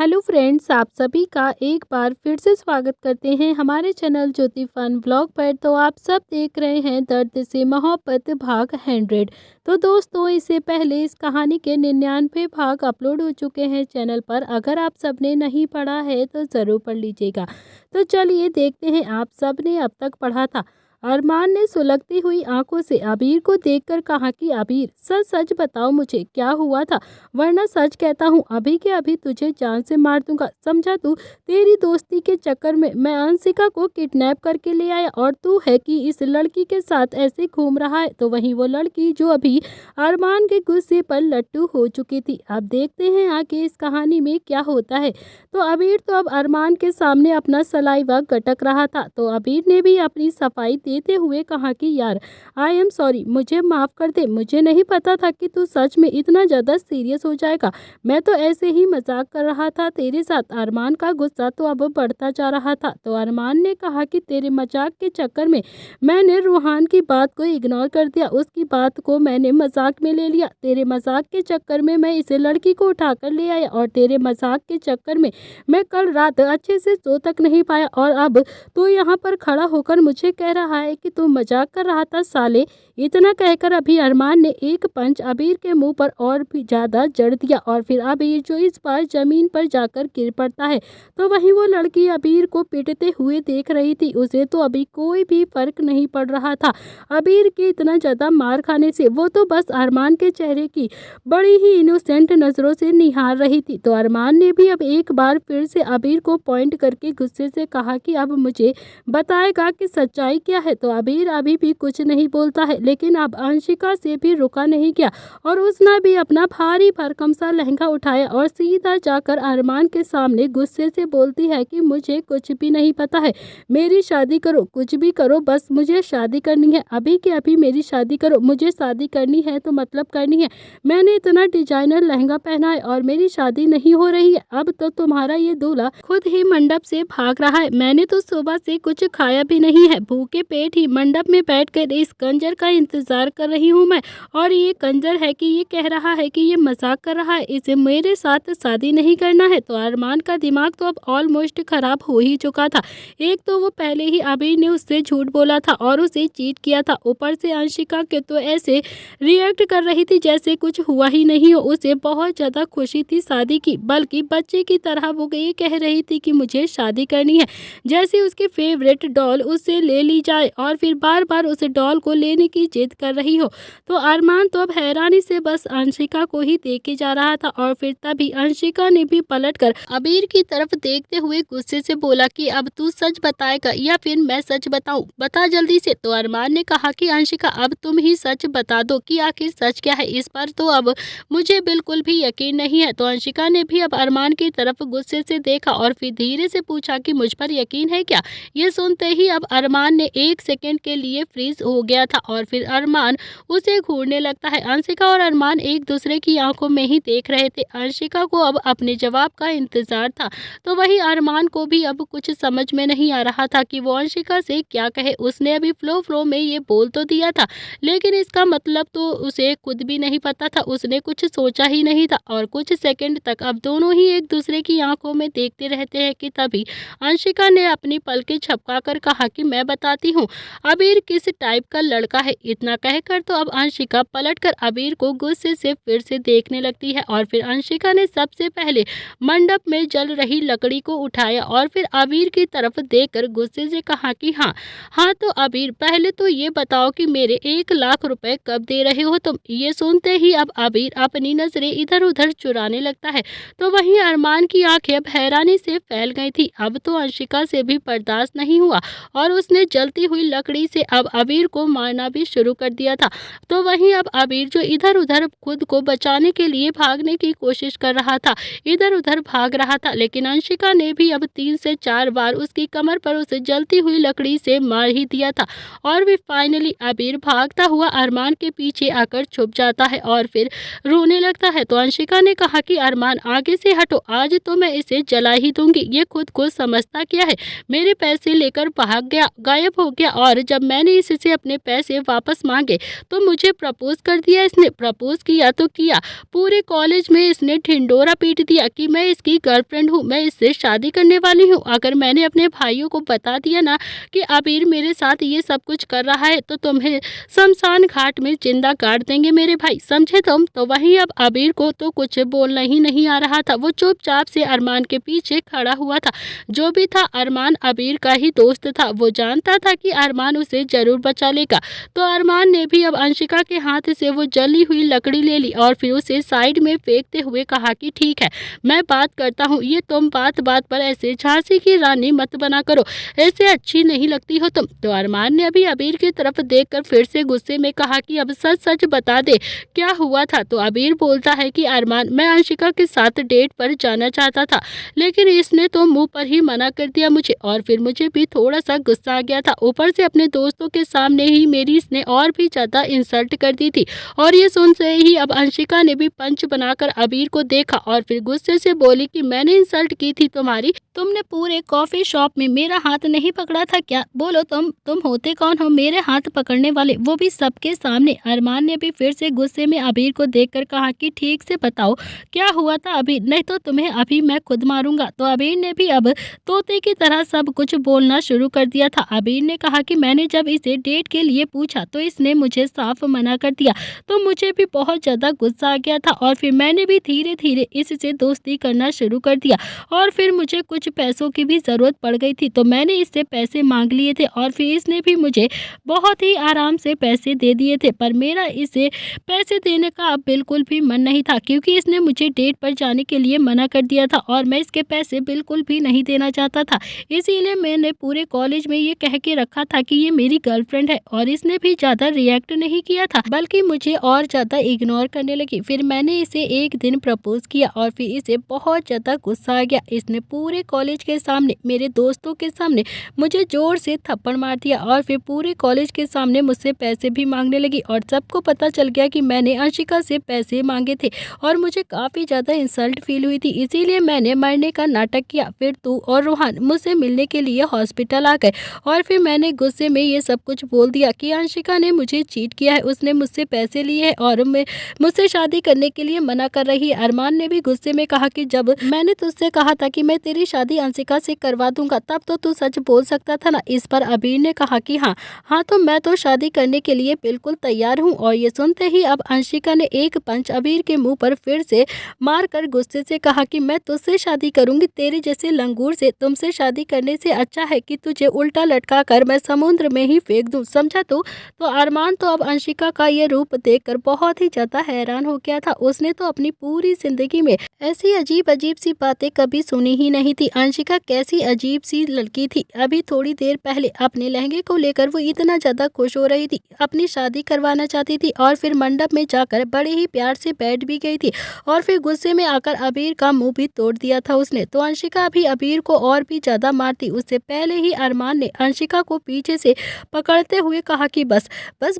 Hello friends, आप सभी का एक बार फिर से स्वागत करते हैं हमारे चैनल ज्योति फन व्लॉग पर। तो आप सब देख रहे हैं दर्द से मोहब्बत भाग 100। तो दोस्तों, इससे पहले इस कहानी के 99 भाग अपलोड हो चुके हैं चैनल पर। अगर आप सबने नहीं पढ़ा है तो ज़रूर पढ़ लीजिएगा। तो चलिए देखते हैं आप सब ने अब तक पढ़ा था। अरमान ने सुलगती हुई आंखों से अबीर को देखकर कहा कि अबीर, सच सच बताओ मुझे क्या हुआ था, वरना सच कहता हूँ अभी के अभी तुझे जान से मार दूंगा। समझा तू? तेरी दोस्ती के चक्कर में मैं अंशिका को किडनैप करके ले आया और तू है कि इस लड़की के साथ ऐसे घूम रहा है। तो वहीं वो लड़की जो अभी अरमान के गुस्से पर लट्टू हो चुकी थी। अब देखते हैं आगे इस कहानी में क्या होता है। तो अबीर तो अब अरमान के सामने अपना सलाइवा गटक रहा था। तो अबीर ने भी अपनी सफाई देते हुए कहा कि यार, आई एम सॉरी, मुझे माफ़ कर दे। मुझे नहीं पता था कि तू सच में इतना ज़्यादा सीरियस हो जाएगा। मैं तो ऐसे ही मजाक कर रहा था तेरे साथ। अरमान का गुस्सा तो अब बढ़ता जा रहा था। तो अरमान ने कहा कि तेरे मजाक के चक्कर में मैंने रूहान की बात को इग्नोर कर दिया, उसकी बात को मैंने मजाक में ले लिया। तेरे मजाक के चक्कर में मैं इसे लड़की को उठाकर ले आया और तेरे मजाक के चक्कर में मैं कल रात अच्छे से सो तक नहीं पाया। और अब तू यहाँ पर खड़ा होकर मुझे कह रहा है कि तू मजाक कर रहा था साले। इतना कहकर अभी अरमान ने एक पंच अबीर के मुंह पर और भी ज़्यादा जड़ दिया और फिर अबीर जो इस बार ज़मीन पर जाकर गिर पड़ता है। तो वहीं वो लड़की अबीर को पीटते हुए देख रही थी। उसे तो अभी कोई भी फर्क नहीं पड़ रहा था अबीर के इतना ज़्यादा मार खाने से। वो तो बस अरमान के चेहरे की बड़ी ही इनोसेंट नज़रों से निहार रही थी। तो अरमान ने भी अब एक बार फिर से अबीर को पॉइंट करके गुस्से से कहा कि अब मुझे बताएगा कि सच्चाई क्या है। तो अबीर अभी भी कुछ नहीं बोलता है, लेकिन अब अंशिका से भी रुका नहीं गया और उसने भी अपना भारी भरकम सा लहंगा उठाया और सीधा जाकर अरमान के सामने गुस्से से बोलती है कि मुझे कुछ भी नहीं पता है, मेरी शादी करो, कुछ भी करो, बस मुझे शादी करनी है, अभी के अभी मेरी शादी करो। मुझे शादी करनी है तो मतलब करनी है। मैंने इतना डिजाइनर लहंगा पहना है और मेरी शादी नहीं हो रही है। अब तो तुम्हारा ये दूल्हा खुद ही मंडप से भाग रहा है। मैंने तो सुबह से कुछ खाया भी नहीं है, भूखे पेट ही मंडप में बैठकर इस कंजर का इंतजार कर रही हूँ मैं। और ये कंजर है कि ये कह रहा है कि ये मजाक कर रहा है, इसे मेरे साथ शादी नहीं करना है। तो अरमान का दिमाग तो अब ऑलमोस्ट खराब हो ही चुका था। एक तो वो पहले ही अबीर ने उससे झूठ बोला था और उसे चीट किया था, ऊपर से अंशिका के तो ऐसे रिएक्ट कर रही थी जैसे कुछ हुआ ही नहीं हो। उसे बहुत ज़्यादा खुशी थी शादी की, बल्कि बच्चे की तरह वो ये कह रही थी कि मुझे शादी करनी है, जैसे उसकी फेवरेट डॉल उससे ले ली जाए और फिर बार बार उसे डॉल को लेने की जिद कर रही हो। तो अरमान तो अब हैरानी से बस अंशिका को ही देखे जा रहा था और फिर तभी अंशिका ने भी पलटकर अबीर की तरफ देखते हुए गुस्से से बोला कि अब तू सच बताएगा या फिर मैं सच बताऊं, बता जल्दी से। तो अरमान ने कहा कि अंशिका, अब तुम ही सच बता दो कि आखिर सच क्या है, इस पर तो अब मुझे बिल्कुल भी यकीन नहीं है। तो अंशिका ने भी अब अरमान की तरफ गुस्से से देखा और फिर धीरे से पूछा कि मुझ पर यकीन है क्या। ये सुनते ही अब अरमान ने एक सेकंड के लिए फ्रीज हो गया था और फिर अरमान उसे घूरने लगता है। अंशिका और अरमान एक दूसरे की आंखों में ही देख रहे थे। अंशिका को अब अपने जवाब का इंतजार था, तो वही अरमान को भी अब कुछ समझ में नहीं आ रहा था कि वो अंशिका से क्या कहे। उसने अभी फ्लो में ये बोल तो दिया था, लेकिन इसका मतलब तो उसे खुद भी नहीं पता था, उसने कुछ सोचा ही नहीं था। और कुछ सेकंड तक अब दोनों ही एक दूसरे की आंखों में देखते रहते हैं कि तभी अंशिका ने अपनी पलकें झपकाकर कहा कि मैं बताती हूँ अबीर किस टाइप का लड़का है। इतना कहकर तो अब अंशिका पलटकर अबीर को गुस्से से फिर से देखने लगती है और फिर अंशिका ने सबसे पहले मंडप में जल रही लकड़ी को उठाया और फिर अबीर की तरफ देखकर गुस्से से कहा कि हाँ तो अबीर, पहले तो ये बताओ कि मेरे 1 लाख रुपए कब दे रहे हो तुम। ये सुनते ही अब अबीर अपनी नजरें इधर उधर चुराने लगता है। तो वहीं अरमान की आंखें अब हैरानी से फैल गई थी। अब तो अंशिका से भी बर्दाश्त नहीं हुआ और उसने जलती हुई लकड़ी से अब अबीर को मारना भी शुरू कर दिया था। तो वहीं अब अबीर जो इधर उधर खुद को बचाने के लिए भागने की कोशिश कर रहा था, इधर उधर भाग रहा था, लेकिन अंशिका ने भी अब 3 से 4 बार उसकी कमर पर उसे जलती हुई लकड़ी से मार ही दिया था। और भी फाइनली अबीर भागता हुआ अरमान के पीछे आकर छुप जाता है और फिर रोने लगता है। तो अंशिका ने कहा कि अरमान, आगे से हटो, आज तो मैं इसे जला ही दूंगी। ये खुद को समझता क्या है, मेरे पैसे लेकर भाग गया, गायब हो गया और जब मैंने इससे अपने पैसे वापस वापस मांगे तो मुझे प्रपोज कर दिया इसने। प्रपोज किया तो किया, पूरे कॉलेज में इसने ढिंडोरा पीट दिया कि मैं इसकी गर्लफ्रेंड हूँ, मैं इससे शादी करने वाली हूँ। अगर मैंने अपने भाइयों को बता दिया ना कि आबिर मेरे साथ ये सब कुछ कर रहा है तो तुम्हें शमशान घाट में जिंदा गाड़ देंगे मेरे भाई, समझे तुम। तो वहीं अब आबिर को तो कुछ बोलना ही नहीं आ रहा था। वो चुपचाप से अरमान के पीछे खड़ा हुआ था। जो भी था अरमान आबिर का ही दोस्त था। वो जानता था कि अरमान उसे जरूर बचा लेगा। तो अरमान ने भी अब अंशिका के हाथ से वो जली हुई लकड़ी ले ली और फिर उसे साइड में फेंकते हुए कहा कि ठीक है, मैं बात करता हूँ, ये तुम बात बात पर ऐसे झांसी की रानी मत बना करो, ऐसे अच्छी नहीं लगती हो तुम। तो अरमान ने अभी आबिर की तरफ देखकर फिर से गुस्से में कहा कि अब सच सच बता दे क्या हुआ था। तो आबिर बोलता है कि अरमान, मैं अंशिका के साथ डेट पर जाना चाहता था, लेकिन इसने तो मुंह पर ही मना कर दिया मुझे, और फिर मुझे भी थोड़ा सा गुस्सा आ गया था। ऊपर से अपने दोस्तों के सामने ही मेरी इसने और भी ज्यादा इंसल्ट कर दी थी। और ये सुनते ही अब अंशिका ने भी पंच बनाकर आबिर को देखा और फिर गुस्से से बोली कि मैंने इंसल्ट की थी तुम्हारी? तुमने पूरे कॉफी शॉप में मेरा हाथ नहीं पकड़ा था क्या? बोलो तुम होते कौन हो मेरे हाथ पकड़ने वाले, वो भी सबके सामने। अरमान ने भी फिर से गुस्से में आबिर को देखकर कहा कि ठीक से बताओ क्या हुआ था अभी, नहीं तो तुम्हें अभी मैं खुद मारूंगा। तो आबिर ने भी अब तोते की तरह सब कुछ बोलना शुरू कर दिया था। आबिर ने कहा कि मैंने जब इसे डेट के लिए पूछा तो इसने मुझे साफ मना कर दिया, तो मुझे भी बहुत ज्यादा गुस्सा आ गया था और फिर मैंने भी धीरे धीरे इससे दोस्ती करना शुरू कर दिया। और फिर मुझे कुछ पैसों की भी जरूरत पड़ गई थी, तो मैंने इससे पैसे मांग लिए थे और फिर इसने भी मुझे बहुत ही आराम से पैसे दे दिए थे। पर मेरा इसे पैसे देने का अब बिल्कुल भी मन नहीं था, क्योंकि इसने मुझे डेट पर जाने के लिए मना कर दिया था और मैं इसके पैसे बिल्कुल भी नहीं देना चाहता था। इसीलिए मैंने पूरे कॉलेज में ये कह के रखा था कि ये मेरी गर्लफ्रेंड है, और इसने भी ज्यादा रिएक्ट नहीं किया था, बल्कि मुझे और ज्यादा इग्नोर करने लगी। फिर मैंने इसे एक दिन प्रपोज किया और फिर इसे बहुत ज्यादा गुस्सा आ गया। इसने पूरे कॉलेज के सामने, मेरे दोस्तों के सामने मुझे जोर से थप्पड़ मार दिया और फिर पूरे कॉलेज के सामने मुझसे पैसे भी मांगने लगी। और सबको पता चल गया कि मैंने अंशिका से पैसे मांगे थे और मुझे काफी ज्यादा इंसल्ट फील हुई थी। इसीलिए मैंने मरने का नाटक किया। फिर तू और रोहन मुझसे मिलने के लिए हॉस्पिटल आ गए और फिर मैंने गुस्से में ये सब कुछ बोल दिया कि अंशिका ने मुझे चीट किया है, उसने मुझसे पैसे लिए हैं और मुझसे शादी करने के लिए मना कर रही है। अरमान ने भी गुस्से में कहा कि जब मैंने तुझसे कहा था कि मैं तेरी शादी अंशिका से करवा दूंगा, तब तो तू सच बोल सकता था ना। इस पर आबिर ने कहा कि हाँ तो मैं तो शादी करने के लिए बिल्कुल तैयार हूँ। और ये सुनते ही अब अंशिका ने एक पंच आबिर के मुंह पर फिर से मारकर गुस्से से कहा कि मैं तुझसे शादी करूंगी, तेरे जैसे लंगूर से तुमसे शादी करने से अच्छा है कि तुझे उल्टा लटका कर मैं समुद्र में ही फेंक दूं, समझा तू। तो अरमान तो अब अंशिका का ये रूप देखकर बहुत ही ज्यादा हैरान हो गया था। उसने तो अपनी पूरी जिंदगी में ऐसी अजीब अजीब सी बातें कभी सुनी ही नहीं थी। अंशिका कैसी अजीब सी लड़की थी। अभी थोड़ी देर पहले अपने लहंगे को लेकर वो इतना ज्यादा खुश हो रही थी, अपनी शादी करवाना चाहती थी और फिर मंडप में जाकर बड़े ही प्यार से बैठ भी गई थी और फिर गुस्से में आकर आबिर का मुंह भी तोड़ दिया था उसने। तो अंशिका भी आबिर को और भी ज्यादा मारती। उससे पहले ही अरमान ने अंशिका को पीछे से पकड़ते हुए कहा कि बस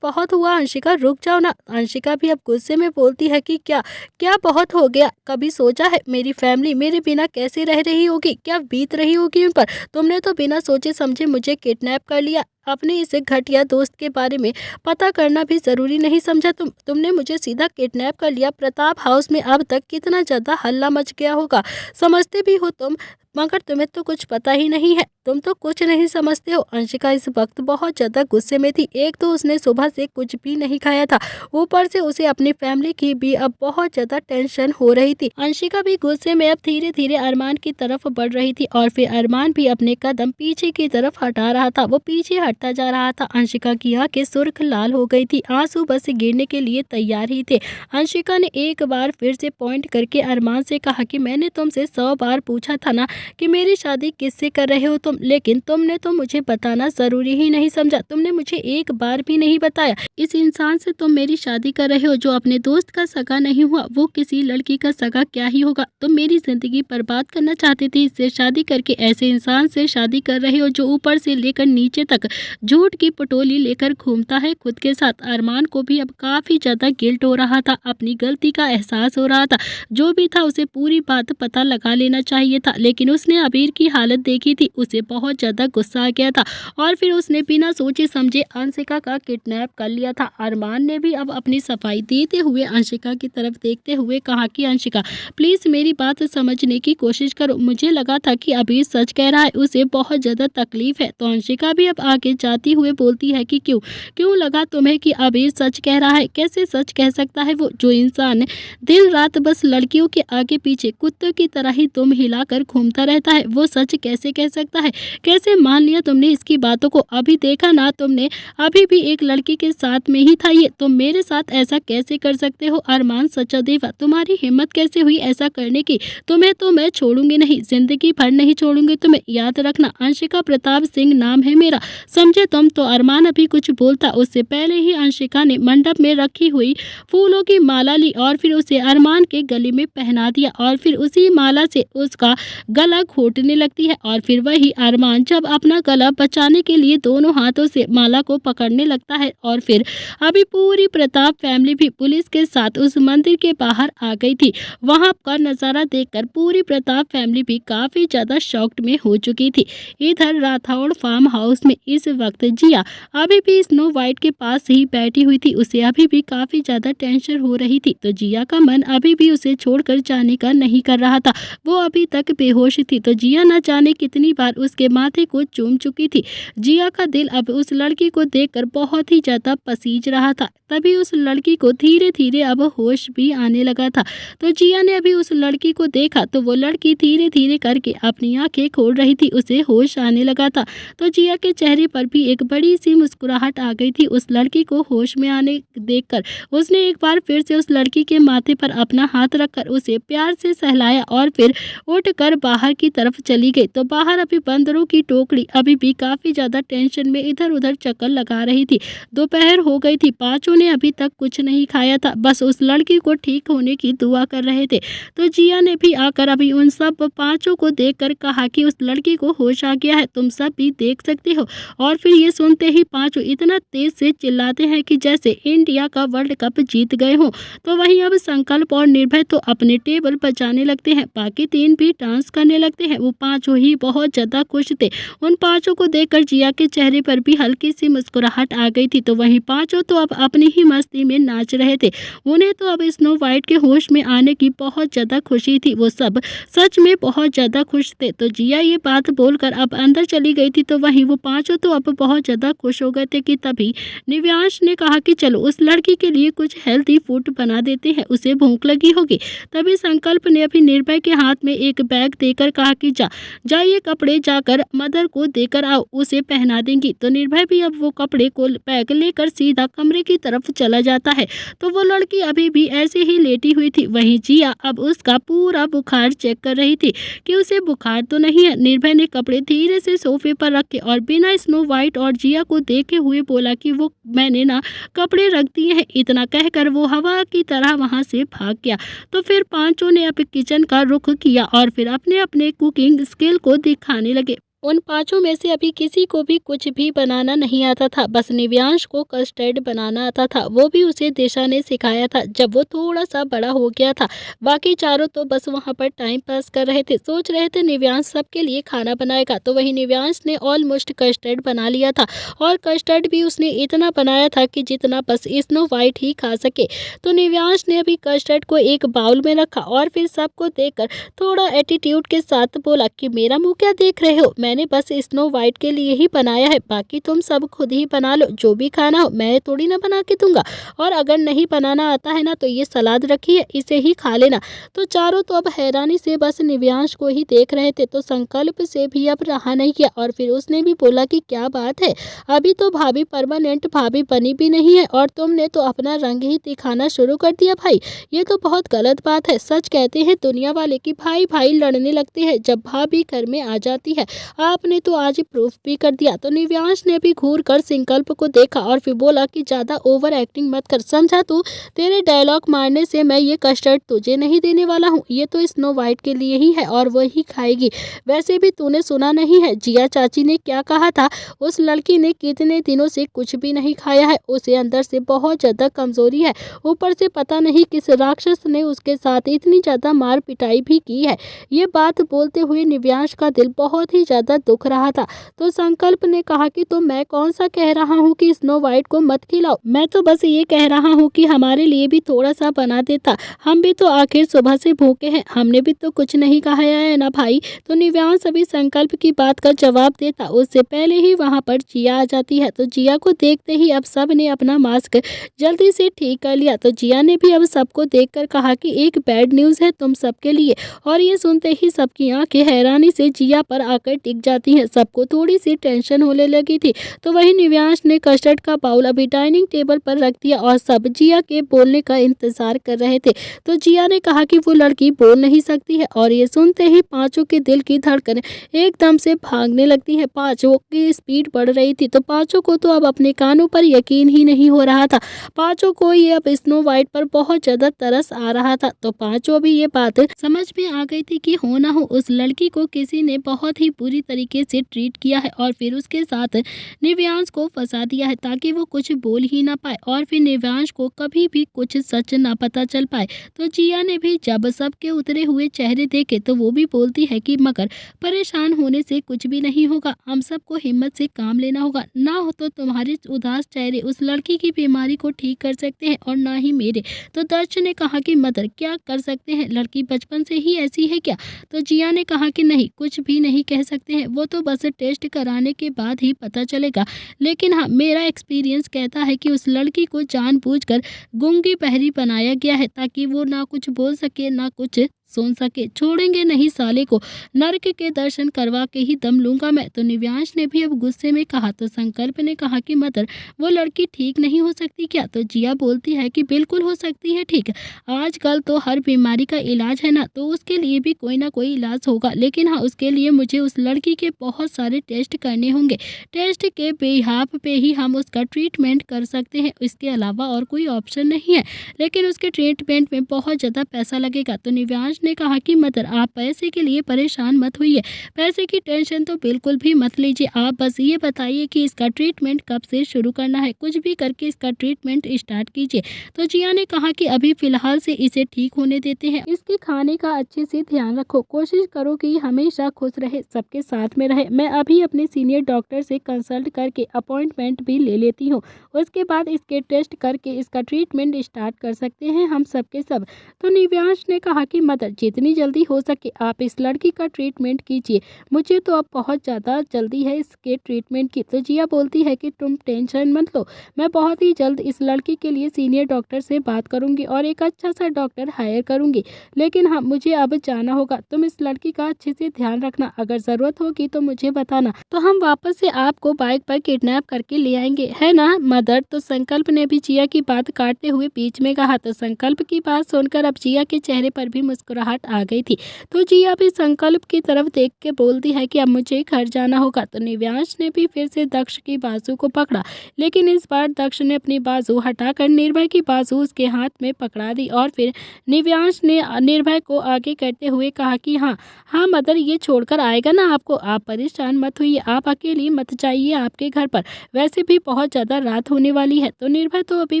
बहुत हुआ अंशिका, रुक जाओ ना। अंशिका भी अब गुस्से में बोलती है कि क्या बहुत हो गया, कभी सोचा है मेरी फैमिली मेरे बिना कैसे रह रही होगी, क्या बीत रही होगी उन पर। तुमने तो बिना सोचे समझे मुझे किडनैप कर लिया। अपने इस घटिया दोस्त के बारे में पता करना भी जरूरी नहीं समझा तुमने मुझे सीधा किडनैप कर लिया। प्रताप हाउस में अब तक कितना ज्यादा हल्ला मच गया होगा, समझते भी हो तुम, मगर तुम्हें तो कुछ पता ही नहीं है, तुम तो कुछ नहीं समझते हो। अंशिका इस वक्त बहुत ज्यादा गुस्से में थी। एक तो उसने सुबह से कुछ भी नहीं खाया था, ऊपर से उसे अपनी फैमिली की भी अब बहुत ज्यादा टेंशन हो रही थी। अंशिका भी गुस्से में अब धीरे धीरे अरमान की तरफ बढ़ रही थी और फिर अरमान भी अपने कदम पीछे की तरफ हटा रहा था। वो पीछे हटता जा रहा था। अंशिका की आंखें सुर्ख लाल हो गई थी, आंसू बस गिरने के लिए तैयार ही थे। अंशिका ने एक बार फिर से पॉइंट करके अरमान से कहा कि मैंने तुमसे 100 बार पूछा था ना कि मेरी शादी किससे कर रहे हो तुम, लेकिन तुमने तो मुझे बताना जरूरी ही नहीं समझा। तुमने मुझे एक बार भी नहीं बताया इस इंसान से तुम मेरी शादी कर रहे हो जो अपने दोस्त का सगा नहीं हुआ, वो किसी लड़की का सगा क्या ही होगा। तुम मेरी जिंदगी बर्बाद करना चाहते थे, इससे शादी करके ऐसे इंसान से शादी कर रहे हो जो ऊपर से लेकर नीचे तक झूठ की पटोली लेकर घूमता है खुद के साथ। अरमान को भी अब काफ़ी ज़्यादा गिल्ट हो रहा था, अपनी गलती का एहसास हो रहा था। जो भी था उसे पूरी बात पता लगा लेना चाहिए था, लेकिन उसने अबीर की हालत देखी थी, उसे बहुत ज़्यादा गुस्सा आ गया था और फिर उसने बिना सोचे समझे अंशिका का किडनैप कर लिया था। अरमान ने भी अब अपनी सफाई देते हुए अंशिका की तरफ देखते हुए कहा कि अंशिका प्लीज़ मेरी बात समझने की कोशिश करो, मुझे लगा था कि अबीर सच कह रहा है, उसे बहुत ज़्यादा तकलीफ है। तो अंशिका भी अब आगे जाती हुए बोलती है कि क्यों लगा तुम्हें कि अबीर सच कह रहा है? कैसे सच कह सकता है वो, जो इंसान दिन रात बस लड़कियों के आगे पीछे कुत्तों की तरह ही दुम हिलाकर घूमता रहता है, वो सच कैसे कह सकता है? कैसे मान लिया तुमने इसकी बातों को? अभी देखा ना तुमने, अभी भी एक लड़की के साथ में ही था ये, तुम मेरे साथ ऐसा कैसे कर सकते हो? अरमान सच्चा देवा, तुम्हारी हिम्मत कैसे हुई ऐसा करने की? तुम्हें तो मैं छोड़ूंगी नहीं, जिंदगी भर नहीं छोड़ूंगी तुम्हें, याद रखना। अंशिका प्रताप सिंह नाम है मेरा, समझे तुम? तो अरमान अभी कुछ बोलता उससे पहले ही अंशिका ने मंडप में रखी हुई फूलों की माला ली और फिर उसे अरमान के गले में पहना दिया और फिर उसी माला से उसका गला घोटने लगती है और फिर वही अरमान जब अपना गला बचाने के लिए दोनों हाथों से माला को पकड़ने लगता है और फिर अभी पूरी प्रताप फैमिली भी पुलिस के साथ उस मंदिर के बाहर आ गई थी। वहां का नज़ारा देखकर पूरी प्रताप फैमिली भी काफ़ी ज़्यादा शॉक्ड में हो चुकी थी। इधर राठौड़ फार्म हाउस में इस वक्त जिया अभी भी स्नो वाइट के पास ही बैठी हुई थी, उसे अभी भी काफ़ी ज़्यादा टेंशन हो रही थी। तो जिया का मन अभी भी उसे छोड़कर जाने का नहीं कर रहा था, वो अभी तक बेहोश थी। तो जिया न जाने कितनी बार उसके माथे को चूम चुकी थी। जिया का दिल अब उस लड़की को देखकर बहुत ही ज़्यादा पसीज रहा था। तभी उस लड़की को धीरे धीरे अब होश भी आने लगा था। तो जिया ने अभी उस लड़की को देखा तो वो लड़की धीरे धीरे करके अपनी आंखें खोल रही थी, उसे होश आने लगा था। तो जिया के चेहरे पर भी एक बड़ी सी मुस्कुराहट आ गई थी उस लड़की को होश में आने देखकर। उसने एक बार फिर से उस लड़की के माथे पर अपना हाथ रखकर उसे प्यार से सहलाया और फिर उठकर बाहर की तरफ चली गई। तो बाहर अभी बंदरों की टोकरी अभी भी काफ़ी ज़्यादा टेंशन में इधर उधर चक्कर लगा रही थी। दोपहर हो गई थी, पांचों ने अभी तक कुछ नहीं खाया था, बस उस लड़की को ठीक होने की दुआ कर रहे थे। तो जिया ने भी आकर अभी उन सब पांचों को देखकर कहा कि उस लड़की को होश आ गया है, तुम सब भी देख सकते हो। और फिर ये सुनते ही पांचों इतना तेज से चिल्लाते हैं कि जैसे इंडिया का वर्ल्ड कप जीत गए हो। तो वहीं अब संकल्प और निर्भय तो अपने टेबल बजाने लगते हैं, बाकी तीन भी डांस करने लगते हैं। वो पांचों ही बहुत ज़्यादा खुश थे। उन पांचों को देखकर जिया के चेहरे पर भी हल्की सी मुस्कुराहट आ गई थी। तो वहीं पांचों तो अब अपनी ही मस्ती में नाच रहे थे। उन्हें तो अब स्नो वाइट के होश में आने की बहुत ज़्यादा खुशी थी, वो सब सच में बहुत ज़्यादा खुश थे। तो जिया ये बात बोलकर अब अंदर चली गई थी। तो वहीं वो पांचों तो अब बहुत ज़्यादा खुश हो गए थे कि तभी निव्यांश ने कहा कि चलो उस लड़की के लिए कुछ हेल्दी फूड बना देते हैं, उसे भूख लगी होगी। तभी संकल्प ने अभी निर्भय के हाथ में एक बैग देकर कहा कि जा ये कपड़े जाकर मदर को देकर आओ, उसे पहना देंगी। तो निर्भय भी अब वो कपड़े को बैग लेकर सीधा कमरे की तरफ चला जाता है। तो वो लड़की अभी भी ऐसे ही लेटी हुई थी। वहीं जिया अब उसका पूरा बुखार चेक कर रही थी कि उसे बुखार तो नहीं है। निर्भय ने कपड़े धीरे से सोफे पर रखे और बिना स्नो वाइट और जिया को देखे हुए बोला कि वो मैंने ना कपड़े रख दिए हैं। इतना कहकर वो हवा की तरह वहां से भाग गया। तो फिर पांचों ने अब किचन का रुख किया और फिर अपने अपने कुकिंग स्किल को दिखाने लगे। उन पांचों में से अभी किसी को भी कुछ भी बनाना नहीं आता था, बस निव्यांश को कस्टर्ड बनाना आता था, वो भी उसे दिशा ने सिखाया था जब वो थोड़ा सा बड़ा हो गया था। बाकी चारों तो बस वहाँ पर टाइम पास कर रहे थे, सोच रहे थे निव्यांश सबके लिए खाना बनाएगा। तो वही निव्यांश ने ऑलमोस्ट कस्टर्ड बना लिया था और कस्टर्ड भी उसने इतना बनाया था कि जितना बस स्नो वाइट ही खा सके। तो निव्यांश ने अभी कस्टर्ड को एक बाउल में रखा और फिर सबको देखकर थोड़ा एटीट्यूड के साथ बोला कि मेरा मुँह क्या देख रहे हो, मैंने बस स्नो वाइट के लिए ही बनाया है, बाकी तुम सब खुद ही बना लो, जो भी खाना हो मैं थोड़ी ना बना के दूंगा। और अगर नहीं बनाना आता है ना तो ये सलाद रखी है, इसे ही खा लेना। तो चारों तो अब हैरानी से बस निव्यांश को ही देख रहे थे। तो संकल्प से भी अब रहा नहीं किया और फिर उसने भी बोला कि क्या बात है, अभी तो भाभी परमानेंट भाभी बनी भी नहीं है और तुमने तो अपना रंग ही दिखाना शुरू कर दिया भाई, ये तो बहुत गलत बात है। सच कहते हैं दुनिया वाले कि भाई भाई लड़ने लगते हैं जब भाभी घर में आ जाती है। आपने तो आज प्रूफ भी कर दिया। तो निव्यांश ने भी घूर कर संकल्प को देखा और फिर बोला कि ज़्यादा ओवर एक्टिंग मत कर, समझा तू? तेरे डायलॉग मारने से मैं ये कस्टर्ड तुझे नहीं देने वाला हूँ, ये तो स्नो वाइट के लिए ही है और वही खाएगी। वैसे भी तूने सुना नहीं है जिया चाची ने क्या कहा था? उस लड़की ने कितने दिनों से कुछ भी नहीं खाया है, उसे अंदर से बहुत ज़्यादा कमजोरी है, ऊपर से पता नहीं किस राक्षस ने उसके साथ इतनी ज़्यादा मार पिटाई भी की है। ये बात बोलते हुए निव्यांश का दिल बहुत ही ज़्यादा दुख रहा था। तो संकल्प ने कहा कि तो मैं कौन सा कह रहा हूँ कि स्नो वाइट को मत खिलाओ, मैं तो बस ये कह रहा हूँ कि हमारे लिए भी थोड़ा सा बना देता, हम भी तो आखिर सुबह से भूखे हैं, हमने भी तो कुछ नहीं खाया है ना भाई। तो निव्यांश अभी संकल्प की बात का जवाब देता उससे पहले ही वहाँ पर जिया आ जाती है। तो जिया को देखते ही अब सब ने अपना मास्क जल्दी से ठीक कर लिया। तो जिया ने भी अब सबको देखकर कहा कि एक बैड न्यूज़ है तुम सबके लिए। और ये सुनते ही सबकी आंखें हैरानी से जिया पर आकर टिक जाती हैं। सबको थोड़ी सी टेंशन होने लगी थी। तो वही निव्यांश ने कस्टर्ड का बाउल अभी डाइनिंग टेबल पर रख दिया और सब जिया के बोलने का इंतजार कर रहे थे। तो जिया ने कहा कि वो लड़की बोल नहीं सकती है और ये सुनते ही पांचों के दिल की धड़कन एकदम से भागने लगती है। पांचों की स्पीड बढ़ रही थी। तो पांचों को तो अब अपने कानों पर यकीन ही नहीं हो रहा था। पांचों को ये अब स्नो वाइट पर बहुत ज्यादा तरस आ रहा था। तो पांचों भी ये बात समझ में आ गई थी कि हो ना हो उस लड़की को किसी ने बहुत ही बुरी तरीके से ट्रीट किया है और फिर उसके साथ निव्यांश को फंसा दिया है ताकि वो कुछ बोल ही ना पाए और फिर निव्यांश को कभी भी कुछ सच ना पता चल पाए। तो जिया ने भी जब सबके उतरे हुए चेहरे देखे तो वो भी बोलती है कि मगर परेशान होने से कुछ भी नहीं होगा, हम सबको हिम्मत से काम लेना होगा, ना हो तो तुम्हारे उदास चेहरे उस लड़की की बीमारी को ठीक कर सकते हैं और ना ही मेरे। तो दर्श ने कहा कि मदर क्या कर सकते हैं, लड़की बचपन से ही ऐसी है क्या? तो जिया ने कहा कि नहीं, कुछ भी नहीं कह सकते हैं, वो तो बस टेस्ट कराने के बाद ही पता चलेगा। लेकिन हाँ, मेरा एक्सपीरियंस कहता है कि उस लड़की को जानबूझकर गूंगी बहरी बनाया गया है ताकि वो ना कुछ बोल सके ना कुछ सुन सके। छोड़ेंगे नहीं साले को, नर्क के दर्शन करवा के ही दम लूंगा मैं। तो निव्यांश ने भी अब गुस्से में कहा। तो संकल्प ने कहा कि मदर वो लड़की ठीक नहीं हो सकती क्या? तो जिया बोलती है कि बिल्कुल हो सकती है ठीक। आजकल तो हर बीमारी का इलाज है ना, तो उसके लिए भी कोई ना कोई इलाज होगा। लेकिन हाँ, उसके लिए मुझे उस लड़की के बहुत सारे टेस्ट करने होंगे। टेस्ट के बेहाफ पे ही हम उसका ट्रीटमेंट कर सकते हैं, इसके अलावा और कोई ऑप्शन नहीं है। लेकिन उसके ट्रीटमेंट में बहुत ज़्यादा पैसा लगेगा। तो निव्यांश ने कहा कि मदर आप पैसे के लिए परेशान मत होइए, पैसे की टेंशन तो बिल्कुल भी मत लीजिए। आप बस ये बताइए कि इसका ट्रीटमेंट कब से शुरू करना है, कुछ भी करके इसका ट्रीटमेंट स्टार्ट कीजिए। तो जिया ने कहा कि अभी फिलहाल से इसे ठीक होने देते हैं, इसके खाने का अच्छे से ध्यान रखो, कोशिश करो कि हमेशा खुश रहे, सबके साथ में रहे। मैं अभी अपने सीनियर डॉक्टर से कंसल्ट करके अपॉइंटमेंट भी ले लेती हूँ, उसके बाद इसके टेस्ट करके इसका ट्रीटमेंट स्टार्ट कर सकते हैं हम सबके सब। तो निव्यांश ने कहा कि मदर जितनी जल्दी हो सके आप इस लड़की का ट्रीटमेंट कीजिए, मुझे तो अब बहुत ज़्यादा जल्दी है इसके ट्रीटमेंट की। तो जिया बोलती है कि तुम टेंशन मत लो, मैं बहुत ही जल्द इस लड़की के लिए सीनियर डॉक्टर से बात करूंगी और एक अच्छा सा डॉक्टर हायर करूंगी। लेकिन हाँ, मुझे अब जाना होगा, तुम इस लड़की का अच्छे से ध्यान रखना, अगर ज़रूरत होगी तो मुझे बताना, तो हम वापस से आपको बाइक पर किडनैप करके ले आएंगे, है ना मदर? तो संकल्प ने भी जिया की बात काटते हुए बीच में कहा। तो संकल्प की बात सुनकर अब जिया के चेहरे पर भी मुस्कुराहट आ गई थी। तो जिया भी संकल्प की तरफ देख के बोलती है कि अब मुझे घर जाना होगा। तो निव्यांश ने भी फिर से दक्ष की बाजू को पकड़ा, लेकिन इस बार दक्ष ने अपनी बाजू हटाकर निर्भय की बाजू उसके हाथ में पकड़ा दी और फिर निव्यांश ने निर्भय को आगे करते हुए कहा कि हाँ हाँ मदर, ये छोड़कर आएगा ना आपको, आप परेशान मत होइए, आप अकेली मत जाइए आपके घर पर, वैसे भी बहुत ज़्यादा रात होने वाली है। तो निर्भय तो अभी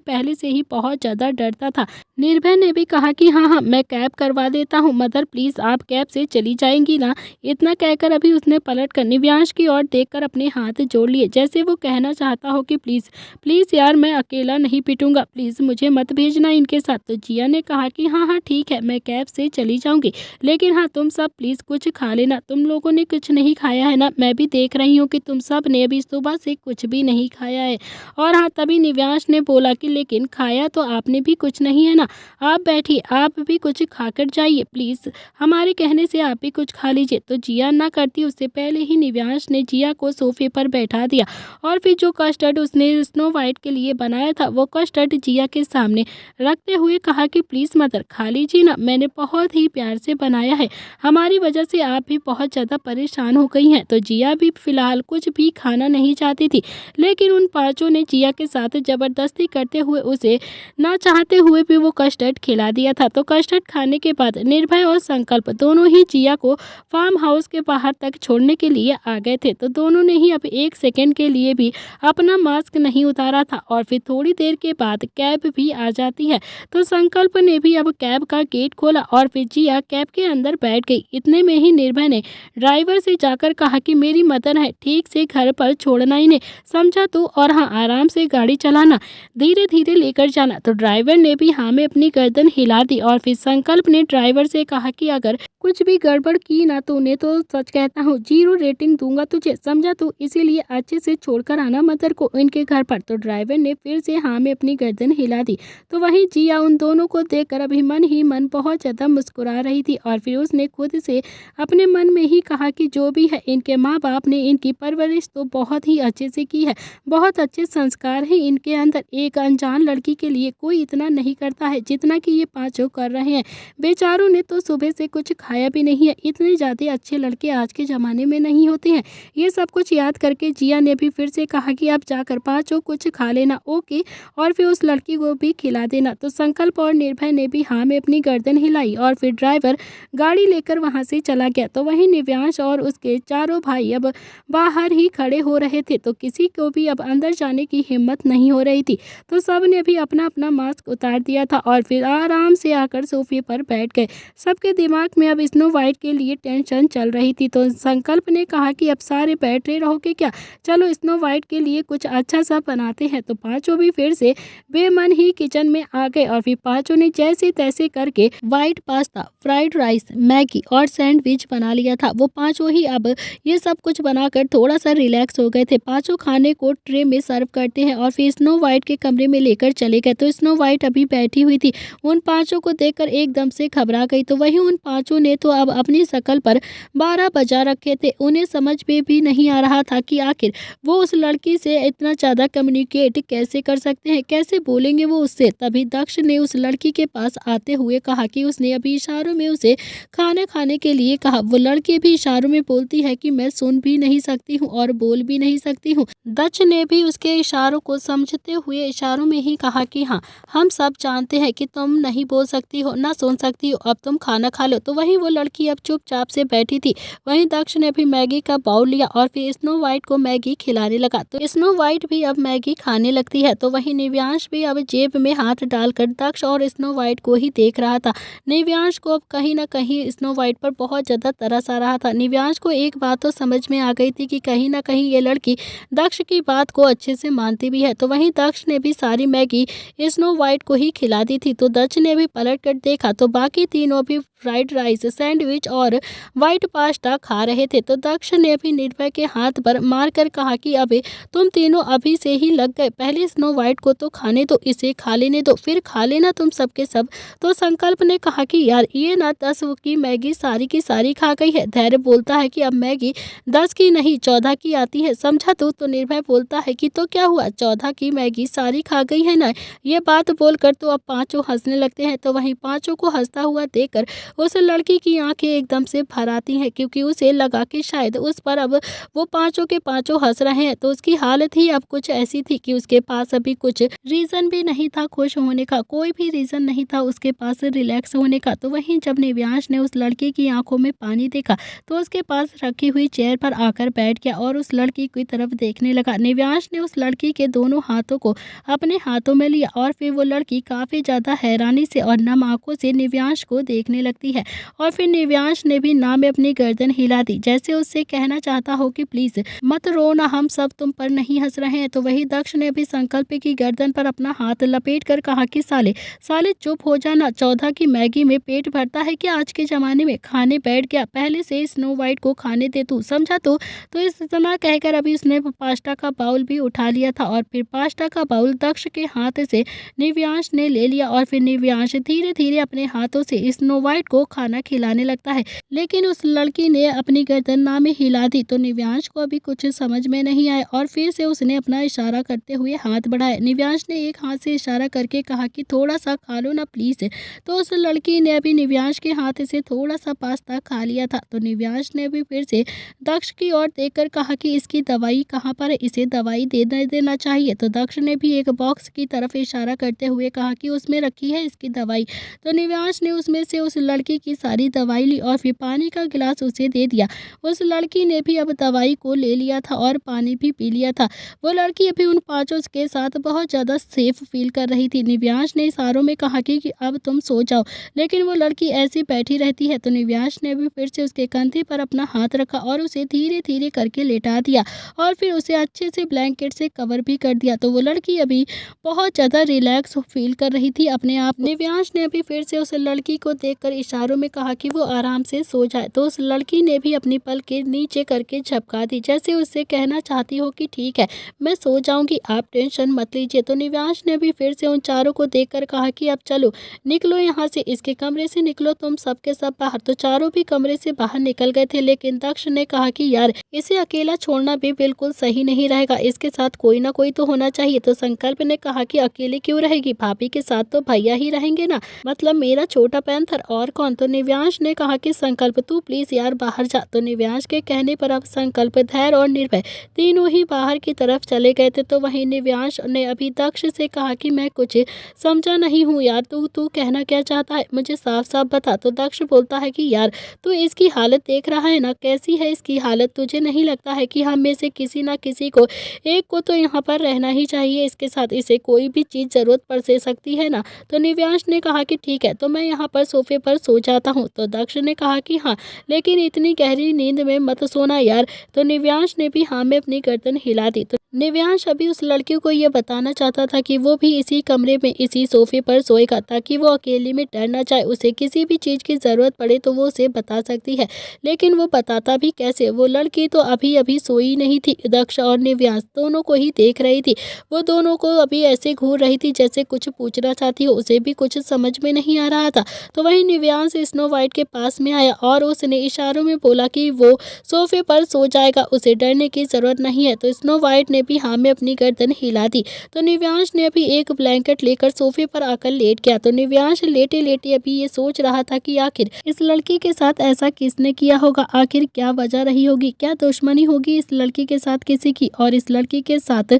पहले से ही बहुत ज़्यादा डरता था। निर्भय ने भी कहा कि हाँ हाँ, मैं कैब करवा देता हूँ मदर, प्लीज़ आप कैब से चली जाएंगी ना? इतना कहकर अभी उसने पलट कर निव्यांश की ओर देखकर अपने हाथ जोड़ लिए, जैसे वो कहना चाहता हो कि प्लीज़ प्लीज़ यार, मैं अकेला नहीं पिटूंगा, प्लीज़ मुझे मत भेजना इनके साथ। तो जिया ने कहा कि हाँ हाँ ठीक है, मैं कैब से चली जाऊंगी, लेकिन हाँ तुम सब प्लीज़ कुछ खा लेना, तुम लोगों ने कुछ नहीं खाया है ना, मैं भी देख रही हूँ कि तुम सब ने अभी सुबह से कुछ भी नहीं खाया है। और हाँ, तभी निव्यांश ने बोला कि लेकिन खाया तो आपने भी कुछ नहीं है ना, आप बैठिए, आप भी कुछ खाकर जाइए। आइए प्लीज़, हमारे कहने से आप भी कुछ खा लीजिए। तो जिया ना करती उससे पहले ही निव्यांश ने जिया को सोफे पर बैठा दिया और फिर जो कस्टर्ड उसने स्नो वाइट के लिए बनाया था वो कस्टर्ड जिया के सामने रखते हुए कहा कि प्लीज़ मदर खा लीजिए ना, मैंने बहुत ही प्यार से बनाया है, हमारी वजह से आप भी बहुत ज़्यादा परेशान हो गई हैं। तो जिया भी फिलहाल कुछ भी खाना नहीं चाहती थी, लेकिन उन पाँचों ने जिया के साथ ज़बरदस्ती करते हुए उसे ना चाहते हुए भी वो कस्टर्ड खिला दिया था। तो कस्टर्ड खाने के बाद निर्भय और संकल्प दोनों ही जिया को फार्म हाउस के बाहर तक छोड़ने के लिए आ गए थे। तो दोनों ने ही अब 1 सेकंड के लिए भी अपना मास्क नहीं उतारा था और फिर थोड़ी देर के बाद कैब भी आ जाती है। तो संकल्प ने भी अब कैब का गेट खोला और फिर जिया कैब के अंदर बैठ गई। इतने में ही निर्भय ने ड्राइवर से जाकर कहा कि मेरी मदर है, ठीक से घर पर छोड़ना इन्हें, समझा तू, और हाँ आराम से गाड़ी चलाना, धीरे धीरे लेकर जाना। तो ड्राइवर ने भी हाँ में अपनी गर्दन हिला दी और फिर संकल्प ने ड्राइवर से कहा कि अगर कुछ भी गड़बड़ की ना तूने तो सच कहता हूँ 0 रेटिंग दूंगा तुझे, समझा तू, इसीलिए अच्छे से छोड़कर आना मदर को इनके घर पर। तो ड्राइवर ने फिर से हाँ में अपनी गर्दन हिला दी। तो वहीं जिया उन दोनों को देखकर अभी मन ही मन बहुत ज़्यादा मुस्कुरा रही थी और फिर उसने खुद से अपने मन में ही कहा कि जो भी है इनके माँ बाप ने इनकी परवरिश तो बहुत ही अच्छे से की है, बहुत अच्छे संस्कार हैं इनके अंदर। एक अनजान लड़की के लिए कोई इतना नहीं करता है जितना कि ये पाँचों कर रहे हैं। बेचारों ने तो सुबह से कुछ खाया भी नहीं है, इतने ज़्यादा अच्छे लड़के आज के ज़माने में नहीं होते हैं। ये सब कुछ याद करके जिया ने भी फिर से कहा कि आप जाकर पाँचों कुछ खा लेना, ओके, और फिर उस लड़की को भी खिला देना। तो संकल्प और निर्भय ने भी हाँ में अपनी गर्दन हिलाई और फिर ड्राइवर गाड़ी लेकर वहाँ से चला गया। तो वहीं निव्यांश और उसके चारों भाई अब बाहर ही खड़े हो रहे थे। तो किसी को भी अब अंदर जाने की हिम्मत नहीं हो रही थी। तो सब ने भी अपना अपना मास्क उतार दिया था और फिर आराम से आकर सोफे पर बैठ गए। सबके दिमाग में अब स्नो वाइट के लिए टेंशन चल रही थी। तो संकल्प ने कहा कि अब सारे बैठे रहोगे क्या, चलो स्नो वाइट के लिए कुछ अच्छा सा बनाते हैं। तो पांचों भी फिर से बेमन ही किचन में आ गए और फिर पांचों ने जैसे तैसे करके white pasta, fried rice, Maggi और सैंडविच बना लिया था। वो पांचों ही अब ये सब कुछ बनाकर थोड़ा सा रिलैक्स हो गए थे। पांचों खाने को ट्रे में सर्व करते हैं और फिर स्नो वाइट के कमरे में लेकर चले गए। तो स्नो वाइट अभी बैठी हुई थी, उन पांचों को देखकर एकदम से घबरा गई। तो वहीं उन पांचों ने तो अब अपनी शकल पर 12 बजा रखे थे। उन्हें समझ में भी नहीं आ रहा था कि आखिर वो उस लड़की से इतना ज़्यादा कम्युनिकेट कैसे कर सकते हैं, कैसे बोलेंगे वो उससे। तभी दक्ष ने उस लड़की के पास आते हुए कहा कि उसने अभी इशारों में उसे खाना खाने के लिए कहा। वो लड़की भी इशारों में बोलती है कि मैं सुन भी नहीं सकती हूँ और बोल भी नहीं सकती हूँ। दक्ष ने भी उसके इशारों को समझते हुए इशारों में ही कहा कि हाँ, हम सब जानते हैं कि तुम नहीं बोल सकती हो, ना सुन सकती हो, अब तुम खाना खा लो। तो वहीं वो लड़की अब चुपचाप से बैठी थी। वहीं दक्ष ने भी मैगी का बाउल लिया और फिर स्नो वाइट को मैगी खिलाने लगा। तो स्नो वाइट भी अब मैगी खाने लगती है। तो वहीं निव्यांश भी अब जेब में हाथ डालकर दक्ष और स्नो वाइट को ही देख रहा था। निव्यांश को अब कहीं ना कहीं स्नो वाइट पर बहुत ज़्यादा तरस आ रहा था। निव्यांश को एक बात तो समझ में आ गई थी कि कहीं ना कहीं ये लड़की दक्ष की बात को अच्छे से मानती भी है। तो वहीं दक्ष ने भी सारी मैगी स्नो वाइट को ही खिला दी थी। तो दक्ष ने भी पलट कर देखा तो बाकी तीनों भी फ्राइड राइस, सैंडविच और वाइट पास्ता खा रहे थे। तो दक्ष ने भी निर्भय के हाथ पर मारकर कहा कि अबे तुम तीनों अभी से ही लग गए, पहले स्नो वाइट को तो खाने दो, इसे खा लेने दो, फिर खा लेना तुम सबके सब। तो संकल्प ने कहा कि यार ये ना 10 की मैगी सारी की सारी खा गई है। धैर्य बोलता है कि अब मैगी 10 की नहीं 14 की आती है, समझा तू। तो निर्भय बोलता है कि तो क्या हुआ, 14 की मैगी सारी खा गई है ना। ये बात बोलकर तो अब पांचों हंसने लगते हैं। तो वहीं पांचों को हंसता हुआ देखकर उस लड़की की आंखें एकदम से भर आती हैं, क्योंकि उसे लगा कि शायद उस पर अब वो पांचों के पांचों हंस रहे हैं। तो उसकी हालत ही अब कुछ ऐसी थी कि उसके पास अभी कुछ रीजन भी नहीं था खुश होने का, कोई भी रीजन नहीं था उसके पास रिलैक्स होने का। तो वहीं जब निव्यांश ने उस लड़की की आंखों में पानी देखा तो उसके पास रखी हुई चेयर पर आकर बैठ गया और उस लड़की की तरफ देखने लगा। निव्यांश ने उस लड़की के दोनों हाथों को अपने हाथों में लिया और फिर वो लड़की काफी ज्यादा हैरानी से और नम आंखों से निव्यांश को देखने लगती है और फिर निव्यांश ने भी ना में अपनी गर्दन हिला दी, जैसे उससे कहना चाहता हो कि प्लीज मत रो ना, हम सब तुम पर नहीं हंस रहे हैं। तो वही दक्ष ने भी संकल्प की गर्दन पर अपना हाथ लपेट कर कहा कि साले साले चुप हो जाना, 14 की मैगी में पेट भरता है क्या आज के जमाने में, खाने बैठ गया, पहले से स्नो वाइट को खाने दे तू, समझा तू। तो इस इतना कहकर अभी उसने पास्ता का बाउल भी उठा लिया था और फिर पास्ता का बाउल दक्ष के हाथ से निव्यांश ने ले लिया और फिर निव्यांश धीरे धीरे अपने हाथों से स्नो वाइट यूनिट को खाना खिलाने लगता है, लेकिन उस लड़की ने अपनी गर्दन ना में हिला दी। तो निव्यांश को अभी कुछ समझ में नहीं आया और फिर से उसने अपना इशारा करते हुए हाथ बढ़ाया। निव्यांश ने एक हाथ से इशारा करके कहा कि थोड़ा सा खा लो ना प्लीज। तो उस लड़की ने अभी निव्यांश के हाथ से थोड़ा सा पास्ता खा लिया था। तो निव्यांश ने भी फिर से दक्ष की ओर देखकर कहा कि इसकी दवाई कहाँ पर है, इसे दवाई दे देना चाहिए। तो दक्ष ने भी एक बॉक्स की तरफ इशारा करते हुए कहा कि उसमें रखी है इसकी दवाई। तो निव्यांश ने उसमें से उस लड़की की सारी दवाई ली और फिर पानी का गिलास उसे दे दिया। उस लड़की ने भी अब दवाई को ले लिया था और पानी भी पी लिया था। वो लड़की अभी उन पांचों के साथ बहुत ज़्यादा सेफ फील कर रही थी। निव्यांश ने इशारों में कहा कि अब तुम सो जाओ, लेकिन वो लड़की ऐसी बैठी रहती है। तो निव्यांश ने भी फिर से उसके कंधे पर अपना हाथ रखा और उसे धीरे धीरे करके लेटा दिया और फिर उसे अच्छे से ब्लैंकेट से कवर भी कर दिया। तो वो लड़की अभी बहुत ज़्यादा रिलैक्स फील कर रही थी अपने आप। निव्यांश ने अभी फिर से उस लड़की को देखकर इशारों में कहा कि वो आराम से सो जाए। तो उस लड़की ने भी अपनी पलकें नीचे करके झपका दी, जैसे उससे कहना चाहती हो कि ठीक है, मैं सो जाऊंगी, आप टेंशन मत लीजिए। तो निव्यांश ने भी फिर से उन चारों को देखकर कहा कि अब चलो निकलो यहाँ से, इसके कमरे से निकलो तुम सबके सब बाहर। तो चारों भी कमरे से बाहर निकल गए थे, लेकिन दक्ष ने कहा कि यार इसे अकेला छोड़ना भी बिल्कुल सही नहीं रहेगा, इसके साथ कोई ना कोई तो होना चाहिए। तो संकल्प ने कहा कि अकेले क्यों रहेगी, भाभी के साथ तो भैया ही रहेंगे ना, मतलब मेरा छोटा पैंथर और कौन। तो निव्यांश ने कहा कि संकल्प तू प्लीज यार बाहर जा। तो निव्यांश के कहने पर अब संकल्प, धैर्य और निर्भय तीनों ही बाहर की तरफ चले गए थे। तो वहीं निव्यांश ने अभी दक्ष से कहा कि मैं कुछ समझा नहीं हूँ यार, तू कहना क्या चाहता है, मुझे साफ साफ बता। तो दक्ष बोलता है कि यार तू इसकी हालत देख रहा है ना, कैसी है इसकी हालत, तुझे नहीं लगता है कि हम में से किसी ना किसी को एक को तो यहाँ पर रहना ही चाहिए इसके साथ, इसे कोई भी चीज़ ज़रूरत पड़ से सकती है ना। तो निव्यांश ने कहा कि ठीक है, तो मैं यहाँ पर सोफे पर सो जाता हूँ। तो दक्ष ने कहा कि हाँ, लेकिन इतनी गहरी नींद में मत सोना यार। तो निव्यांश ने भी हाँ में अपनी गर्दन हिला दी। तो निव्यांश अभी उस लड़की को ये बताना चाहता था कि वो भी इसी कमरे में इसी सोफे पर सोएगा, ताकि वो अकेले में डर ना जाए, उसे किसी भी चीज़ की ज़रूरत पड़े तो वो उसे बता सकती है। लेकिन वो बताता भी कैसे, वो लड़की तो अभी अभी सोई नहीं थी। दक्ष और निव्यांश दोनों को ही देख रही थी, वो दोनों को अभी ऐसे घूर रही थी जैसे कुछ पूछना चाहती हो, उसे भी कुछ समझ में नहीं आ रहा था। तो वहीं निव्यांश स्नो वाइट के पास में आया और उसने इशारों में बोला कि वो सोफे पर सो जाएगा, उसे डरने की ज़रूरत नहीं है। तो स्नो वाइट ने भी हाँ में अपनी गर्दन हिला दी। तो निव्यांश ने अभी एक ब्लैंकेट लेकर सोफे पर आकर लेट गया। तो निव्यांश लेटे लेटे अभी ये सोच रहा था कि आखिर इस लड़की के साथ ऐसा किसने किया होगा, आखिर क्या वजह रही होगी, क्या दुश्मनी होगी इस लड़की के साथ किसी की, और इस लड़की के साथ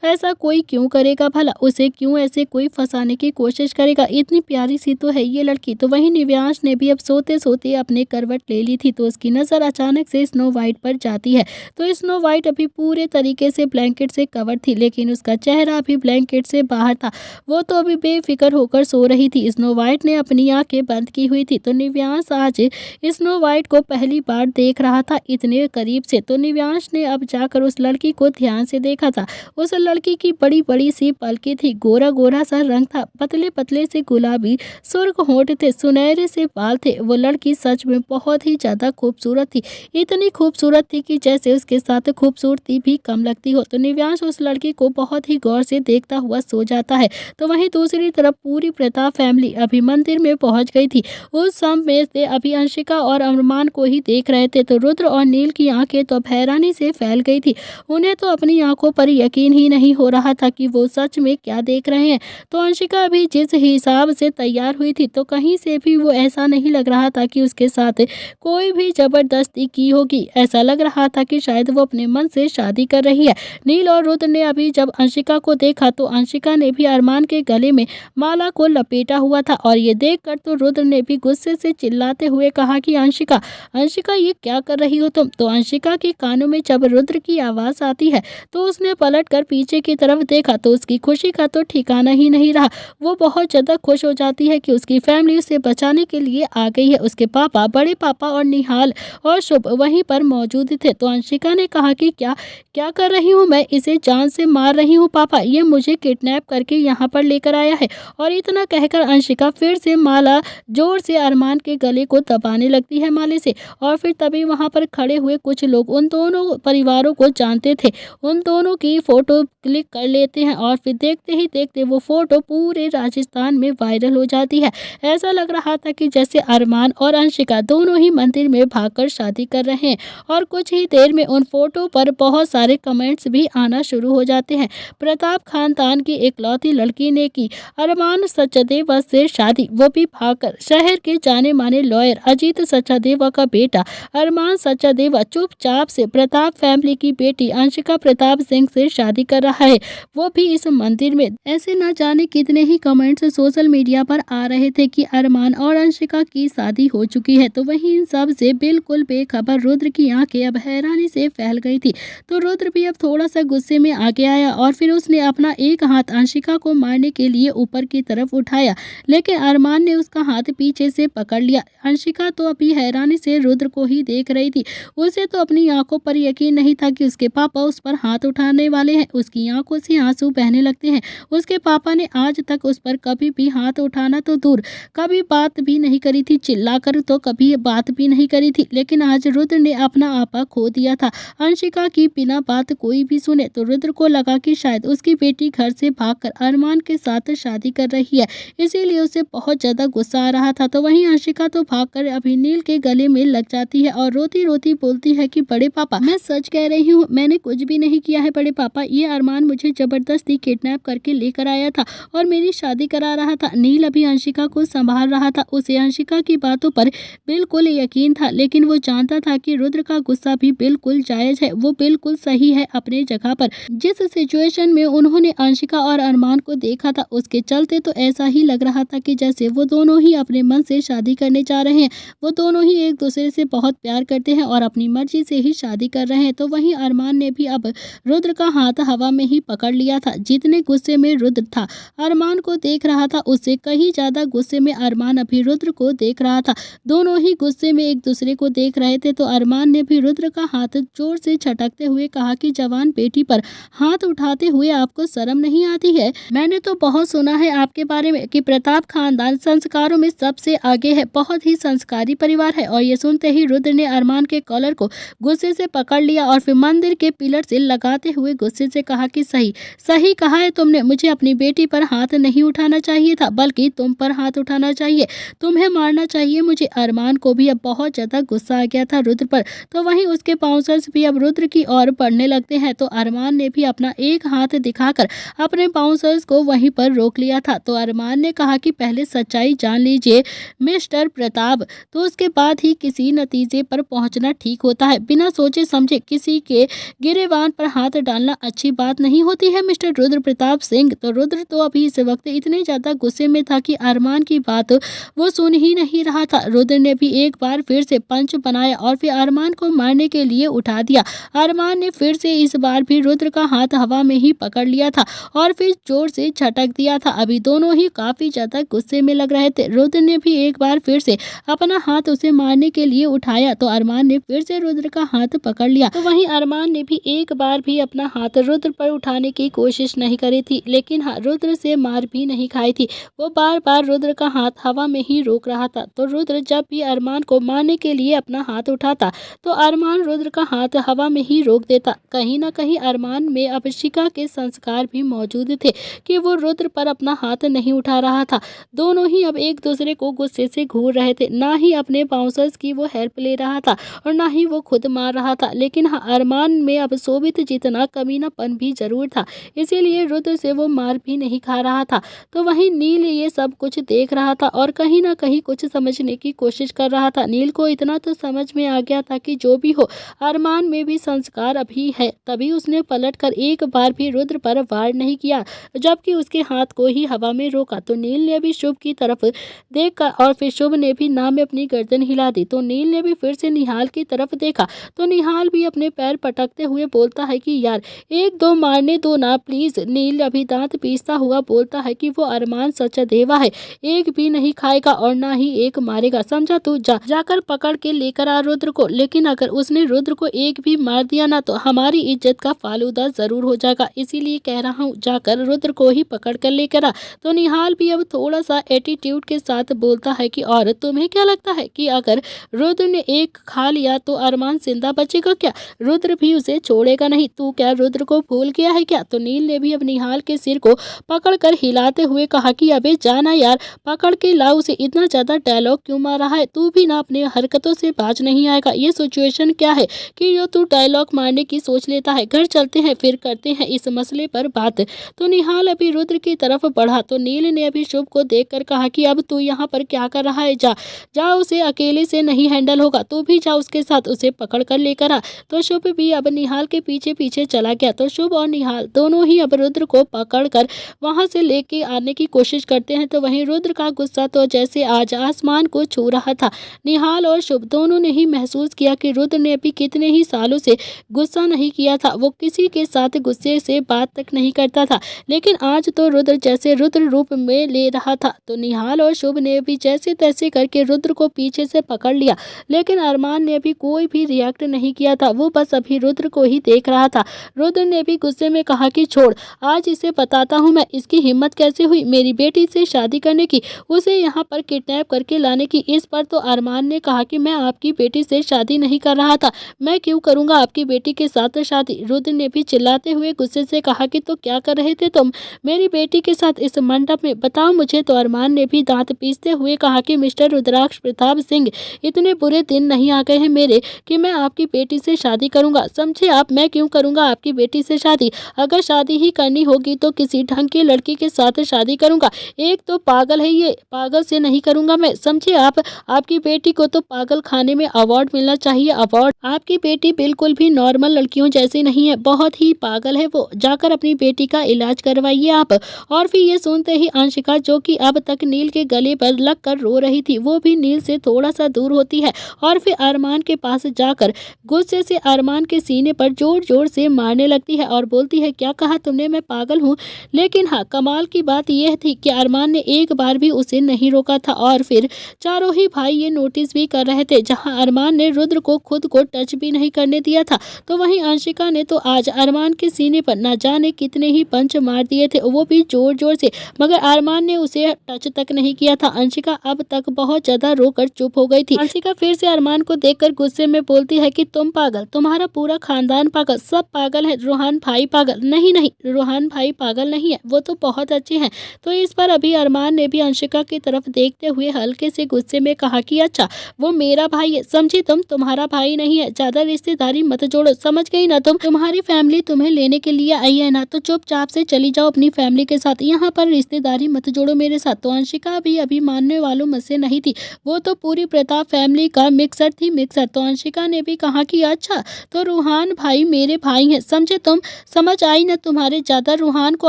ऐसा कोई क्यों करेगा भला, उसे क्यों ऐसे कोई फंसाने की कोशिश करेगा, इतनी प्यारी सी तो है ये लड़की। तो वहीं निव्यांश ने भी अब सोते सोते अपने करवट ले ली थी। तो उसकी नज़र अचानक से स्नो वाइट पर जाती है। तो स्नो वाइट अभी पूरे तरीके से ब्लैंकेट से कवर थी, लेकिन उसका चेहरा अभी ब्लैंकेट से बाहर था, वो तो अभी बेफिक्र होकर सो रही थी। स्नो वाइट ने अपनी आंखें बंद की हुई थी। तो निव्यांश आज स्नो वाइट को पहली बार देख रहा था इतने करीब से। तो निव्यांश ने अब जाकर उस लड़की को ध्यान से देखा था। उस लड़की की बड़ी बड़ी सी पलकें थी, गोरा गोरा सा रंग था, पतले पतले से गुलाबी सुर्ख होंठ थे, सुनहरे से बाल थे। वो लड़की सच में बहुत ही ज्यादा खूबसूरत थी, इतनी खूबसूरत थी कि जैसे उसके साथ खूबसूरती भी कम लगती हो। तो निव्यांश उस लड़की को बहुत ही गौर से देखता हुआ सो जाता है। तो वहीं दूसरी तरफ पूरी प्रताप फैमिली अभी मंदिर में पहुंच गई थी। उस समय से अभी अंशिका और अरमान को ही देख रहे थे। तो रुद्र और नील की आंखें तो हैरानी से फैल गई थी, उन्हें तो अपनी आंखों पर यकीन ही नहीं हो रहा था कि वो सच में क्या देख रहे हैं। तो अंशिका भी जिस हिसाब से तैयार हुई थी, तो कहीं से भी वो ऐसा नहीं लग रहा था कि उसके साथ कोई भी जबरदस्ती की होगी, ऐसा लग रहा था कि शायद वो अपने मन से शादी कर रही है। नील और रुद्र ने अभी जब अंशिका को देखा तो अंशिका ने भी अरमान के गले में माला को लपेटा हुआ था, और ये देखकर तो रुद्र ने भी गुस्से से चिल्लाते हुए कहा कि अंशिका, अंशिका ये क्या कर रही हो तुम। तो अंशिका के कानों में जब रुद्र की आवाज़ आती है तो उसने पलटकर पीछे की तरफ देखा, तो उसकी खुशी का तो ठिकाना ही नहीं रहा। वो बहुत ज़्यादा खुश हो जाती है कि उसकी फैमिली उसे बचाने के लिए आ गई है। उसके पापा, बड़े पापा और निहाल और शुभ वहीं पर मौजूद थे। तो अंशिका ने कहा कि क्या क्या कर रही हूँ मैं, इसे जान से मार रही हूँ पापा, ये मुझे किडनैप करके यहाँ पर लेकर आया है। और इतना कहकर अंशिका फिर से माला जोर से अरमान के गले को दबाने लगती है माले से। और फिर तभी वहाँ पर खड़े हुए कुछ लोग उन दोनों परिवारों को जानते थे, उन दोनों की फोटो क्लिक कर लेते हैं, और फिर देखते ही देखते वो फोटो पूरे राजस्थान में वायरल हो जाती है। ऐसा लग रहा था था कि जैसे अरमान और अंशिका दोनों ही मंदिर में भागकर शादी कर रहे हैं और कुछ ही देर में उन फोटो पर बहुत सारे कमेंट्स भी आना शुरू हो जाते हैं। प्रताप खानदान की इकलौती लड़की ने की अरमान सचदेवा से शादी, वो भी भागकर। शहर के जाने माने लॉयर अजीत सचदेवा का बेटा अरमान सचदेवा चुपचाप से प्रताप फैमिली की बेटी अंशिका प्रताप सिंह से शादी कर रहा है, वो भी इस मंदिर में। ऐसे न जाने कितने ही कमेंट्स सोशल मीडिया पर आ रहे थे कि अरमान और अंशिका की शादी हो चुकी है। तो वहीं इन सब से बिल्कुल बेखबर रुद्र की आंखें अब हैरानी से फैल गई थी। तो रुद्र भी अब थोड़ा सा गुस्से में आगे आया और फिर उसने अपना एक हाथ अंशिका को मारने के लिए ऊपर की तरफ उठाया, लेकिन अरमान ने उसका हाथ पीछे से पकड़ लिया। अंशिका तो अभी हैरानी से रुद्र को ही देख रही थी। उसे तो अपनी आंखों पर यकीन नहीं था कि उसके पापा उस पर हाथ उठाने वाले हैं। उसकी आंखों से आंसू बहने लगते हैं। उसके पापा ने आज तक उस पर कभी भी हाथ उठाना तो दूर, कभी बात भी नहीं करी थी, चिल्लाकर तो कभी बात भी नहीं करी थी। लेकिन आज रुद्र ने अपना आपा खो दिया था। अंशिका की बिना बात कोई भी सुने तो रुद्र को लगा कि शायद उसकी बेटी घर से भागकर अरमान के साथ शादी कर रही है, इसीलिए उसे बहुत ज्यादा गुस्सा आ रहा था। तो वहीं अंशिका तो भागकर अभी नील के गले में लग जाती है और रोती रोती बोलती है कि बड़े पापा, मैं सच कह रही हूँ, मैंने कुछ भी नहीं किया है बड़े पापा। ये अरमान मुझे जबरदस्ती किडनैप करके लेकर आया था और मेरी शादी करा रहा था। नील अभी अंशिका को संभाल रहा था। उसे अंशिका की बातों पर बिल्कुल यकीन था, लेकिन वो जानता था कि रुद्र का गुस्सा भी बिल्कुल जायज है, वो बिल्कुल सही है अपने जगह पर। जिस सिचुएशन में उन्होंने अंशिका और अरमान को देखा था, उसके चलते तो ऐसा ही लग रहा था कि जैसे वो दोनों ही अपने मन से शादी करने जा रहे हैं। वो दोनों ही एक दूसरे से बहुत प्यार करते हैं और अपनी मर्जी से ही शादी कर रहे हैं। तो वहीं अरमान ने भी अब रुद्र का हाथ हवा में ही पकड़ लिया था। जितने गुस्से में रुद्र था अरमान को देख रहा था, उससे कहीं ज्यादा गुस्से में अरमान अभी रुद्र को देख रहा था। दोनों ही गुस्से में एक दूसरे को देख रहे थे। तो अरमान ने भी रुद्र का हाथ जोर से झटकते हुए कहा कि जवान बेटी पर हाथ उठाते हुए आपको शर्म नहीं आती है? मैंने तो बहुत सुना है आपके बारे में कि प्रताप खानदान संस्कारों में सबसे आगे है, बहुत ही संस्कारी परिवार है। और ये सुनते ही रुद्र ने अरमान के कॉलर को गुस्से से पकड़ लिया और फिर मंदिर के पिलर से लगाते हुए गुस्से से कहा कि सही कहा है तुमने, मुझे अपनी बेटी पर हाथ नहीं उठाना चाहिए था, बल्कि तुम पर हाथ उठाना चाहिए, तुम्हें मारना चाहिए मुझे। अरमान को भी अब बहुत ज्यादा गुस्सा आ गया था रुद्र पर। तो वहीं उसके बाउंसर्स भी अब रुद्र की ओर बढ़ने लगते हैं। तो अरमान ने भी अपना एक हाथ दिखाकर अपने बाउंसर्स को वहीं पर रोक लिया था। तो अरमान ने कहा कि पहले सच्चाई जान लीजिए मिस्टर प्रताप, तो उसके बाद ही किसी नतीजे पर पहुंचना ठीक होता है। बिना सोचे समझे किसी के गिरेबान पर हाथ डालना अच्छी बात नहीं होती है मिस्टर रुद्र प्रताप सिंह। तो रुद्र तो अभी इस वक्त इतने ज्यादा गुस्से में था कि अरमान की बात वो सुन ही नहीं रहा था। रुद्र ने भी एक बार फिर से पंच बनाया और फिर अरमान को मारने के लिए उठा दिया। अरमान ने फिर से इस बार भी रुद्र का हाथ हवा में ही पकड़ लिया था और फिर जोर से झटक दिया था। अभी दोनों ही काफी ज्यादा गुस्से में लग रहे थे। रुद्र ने भी एक बार फिर से अपना हाथ उसे मारने के लिए उठाया तो अरमान ने फिर से रुद्र का हाथ पकड़ लिया। तो वहीं अरमान ने भी एक बार भी अपना हाथ रुद्र पर उठाने की कोशिश नहीं करी थी, लेकिन हाँ, रुद्र से मार भी नहीं खाई थी। वो बार बार रुद्र का हाथ हवा में ही रोक रहा था। तो रुद्र जब भी अरमान को मारने के लिए अपना हाथ उठाता तो अरमान रुद्र का हाथ हवा में ही रोक देता। कहीं ना कहीं अरमान में अंशिका के संस्कार भी मौजूद थे कि वो रुद्र पर अपना हाथ नहीं उठा रहा था। दोनों ही अब एक दूसरे को गुस्से से घूर रहे थे। ना ही अपने बाउंसर्स की वो हेल्प ले रहा था और ना ही वो खुद मार रहा था। लेकिन हाँ, अरमान में अब शोभित जितना कमीनापन भी जरूर था, इसीलिए रुद्र से वो मार भी नहीं खा रहा था। तो वहीं नील ये सब कुछ देख रहा था और कहीं ना कहीं कुछ समझने की कोशिश कर रहा था। नील को इतना तो समझ में आ गया था कि जो भी हो, अरमान में भी संस्कार अभी है। तभी उसने पलटकर एक बार भी रुद्र पर वार नहीं किया, जबकि उसके हाथ को ही हवा में रोका। तो नील ने भी शुभ की तरफ देखकर और फिर शुभ ने भी ना में अपनी गर्दन हिला दी। तो नील ने भी फिर से निहाल की तरफ देखा तो निहाल भी अपने पैर पटकते हुए बोलता है कि यार एक दो मारने दो ना प्लीज। नील अभी दांत पीसता हुआ बोलता है कि वो अरमान सचदेवा है, एक भी नहीं खाएगा और ना ही एक मारेगा, समझा तू? जाकर पकड़ के लेकर आ रुद्र को। लेकिन अगर उसने रुद्र को एक भी मार दिया ना तो हमारी इज्जत का फालूदा जरूर हो जाएगा, इसीलिए कह रहा हूँ जाकर रुद्र को ही पकड़ कर लेकर आ। तो निहाल भी अब थोड़ा सा एटीट्यूड के साथ बोलता है कि और तुम्हें क्या लगता है कि अगर रुद्र ने एक खा लिया तो अरमान जिंदा बचेगा क्या? रुद्र भी उसे छोड़ेगा नहीं, तू क्या रुद्र को भूल गया है क्या? तो नील ने भी अब निहाल के सिर को पकड़कर हिलाते हुए कहा कि अबे जाना यार, पकड़ के ला उसे, इतना ज़्यादा डायलॉग क्यों मार रहा है? तू भी ना अपने हरकतों से बाज नहीं आएगा। ये सिचुएशन क्या है कि जो तू डायलॉग मारने की सोच लेता है? घर चलते हैं, फिर करते हैं इस मसले पर बात। तो निहाल अभी रुद्र की तरफ बढ़ा तो नील ने अभी शुभ को देखकर कहा कि अब तू यहाँ पर क्या कर रहा है? जा जा, उसे अकेले से नहीं हैंडल होगा, तू भी जा उसके साथ, उसे पकड़ कर लेकर आ। तो शुभ भी अब निहाल के पीछे पीछे चला गया। तो शुभ और निहाल दोनों ही अब रुद्र को पकड़ कर वहां से लेके आने की कोशिश करते हैं। तो वहीं रुद्र का गुस्सा तो जैसे आज आसमान को छू रहा था। निहाल और शुभ दोनों ने ही महसूस किया कि रुद्र ने अभी कितने ही सालों से गुस्सा नहीं किया था। वो किसी के साथ गुस्से से बात तक नहीं करता था, लेकिन आज तो रुद्र जैसे रुद्र रूप में ले रहा था। तो निहाल और शुभ ने भी जैसे तैसे करके रुद्र को पीछे से पकड़ लिया, लेकिन अरमान ने भी कोई भी रिएक्ट नहीं किया था। वो बस अभी रुद्र को ही देख रहा था। रुद्र ने भी गुस्से में कहा कि छोड़, आज इसे बताता हूँ मैं, इसकी हिम्मत कैसे हुई मेरी बेटी से शादी करने की, उसे यहाँ पर किडनैप करके लाने की। इस पर तो अरमान ने कहा कि मैं आपकी बेटी से शादी नहीं कर रहा था, मैं क्यों करूँगा आपकी बेटी के साथ शादी। रुद्र ने भी चिल्लाते हुए गुस्से से कहा कि तो क्या कर रहे थे तुम मेरी बेटी के साथ इस मंडप में, बताओ मुझे। तो अरमान ने भी दांत पीसते हुए कहा कि मिस्टर रुद्राक्ष प्रताप सिंह, इतने बुरे दिन नहीं आ गए हैं मेरे कि मैं आपकी बेटी से शादी करूंगा, समझे आप? मैं क्यों करूंगा आपकी बेटी से शादी? अगर शादी ही करनी होगी तो किसी ढंग की लड़की के साथ शादी करूंगा। एक तो पागल है ये, पागल से नहीं करूंगा मैं, समझे आप? आपकी बेटी को तो पागल खाने में अवार्ड मिलना चाहिए, अवार्ड। आपकी बेटी बिल्कुल भी नॉर्मल लड़कियों जैसी नहीं है, बहुत ही पागल है वो। जाकर अपनी बेटी का इलाज करवाइए आप। और फिर ये सुनते ही अंशिका, जो कि अब तक नील के गले पर लगकर रो रही थी, वो भी नील से थोड़ा सा दूर होती है और फिर अरमान के पास जाकर गुस्से से अरमान के सीने पर जोर जोर से मारने लगती है और बोलती है, क्या कहा तुमने, मैं पागल हूँ? लेकिन हाँ, कमाल की बात यह थी कि अरमान ने एक बार भी उसे नहीं रोका था और फिर चारों ही भाई ये नोटिस भी कर रहे थे। जहाँ अरमान ने रुद्र को खुद को टच भी नहीं करने दिया था, तो वहीं अंशिका ने तो आज अरमान के सीने पर न जाने कितने ही पंच मार दिए थे, वो भी जोर जोर से, मगर अरमान ने उसे टच तक नहीं किया था। अंशिका अब तक बहुत ज्यादा रोकर चुप हो गई थी। अंशिका फिर से अरमान को देखकर गुस्से में बोलती है कि तुम पागल, तुम्हारा पूरा खानदान पागल, सब पागल है, रोहान भाई पागल नहीं, नहीं रोहान भाई पागल नहीं है, वो तो बहुत अच्छे हैं। तो इस पर अभी अरमान ने भी अंशिका की तरफ देखते हुए हल्के से गुस्से में कहा कि अच्छा, वो मेरा भाई है, समझी तुम, तुम्हारा भाई नहीं है, ज्यादा रिश्तेदारी मत जोड़ो, समझ गई ना तुम? तुम्हारी फैमिली तुम्हें लेने के लिए आई है ना, तो चुपचाप से चली जाओ अपनी फैमिली के साथ, यहाँ पर रिश्तेदारी मत जोड़ो मेरे साथ। तो अंशिका भी अभी मानने वालों में से नहीं थी, वो तो पूरी प्रताप फैमिली का मिक्सर थी, मिक्सर। तो अंशिका ने भी कहा कि अच्छा, तो रूहान भाई मेरे भाई हैं, समझे तुम? समझ आई ना तुम्हारे? ज्यादा रूहान को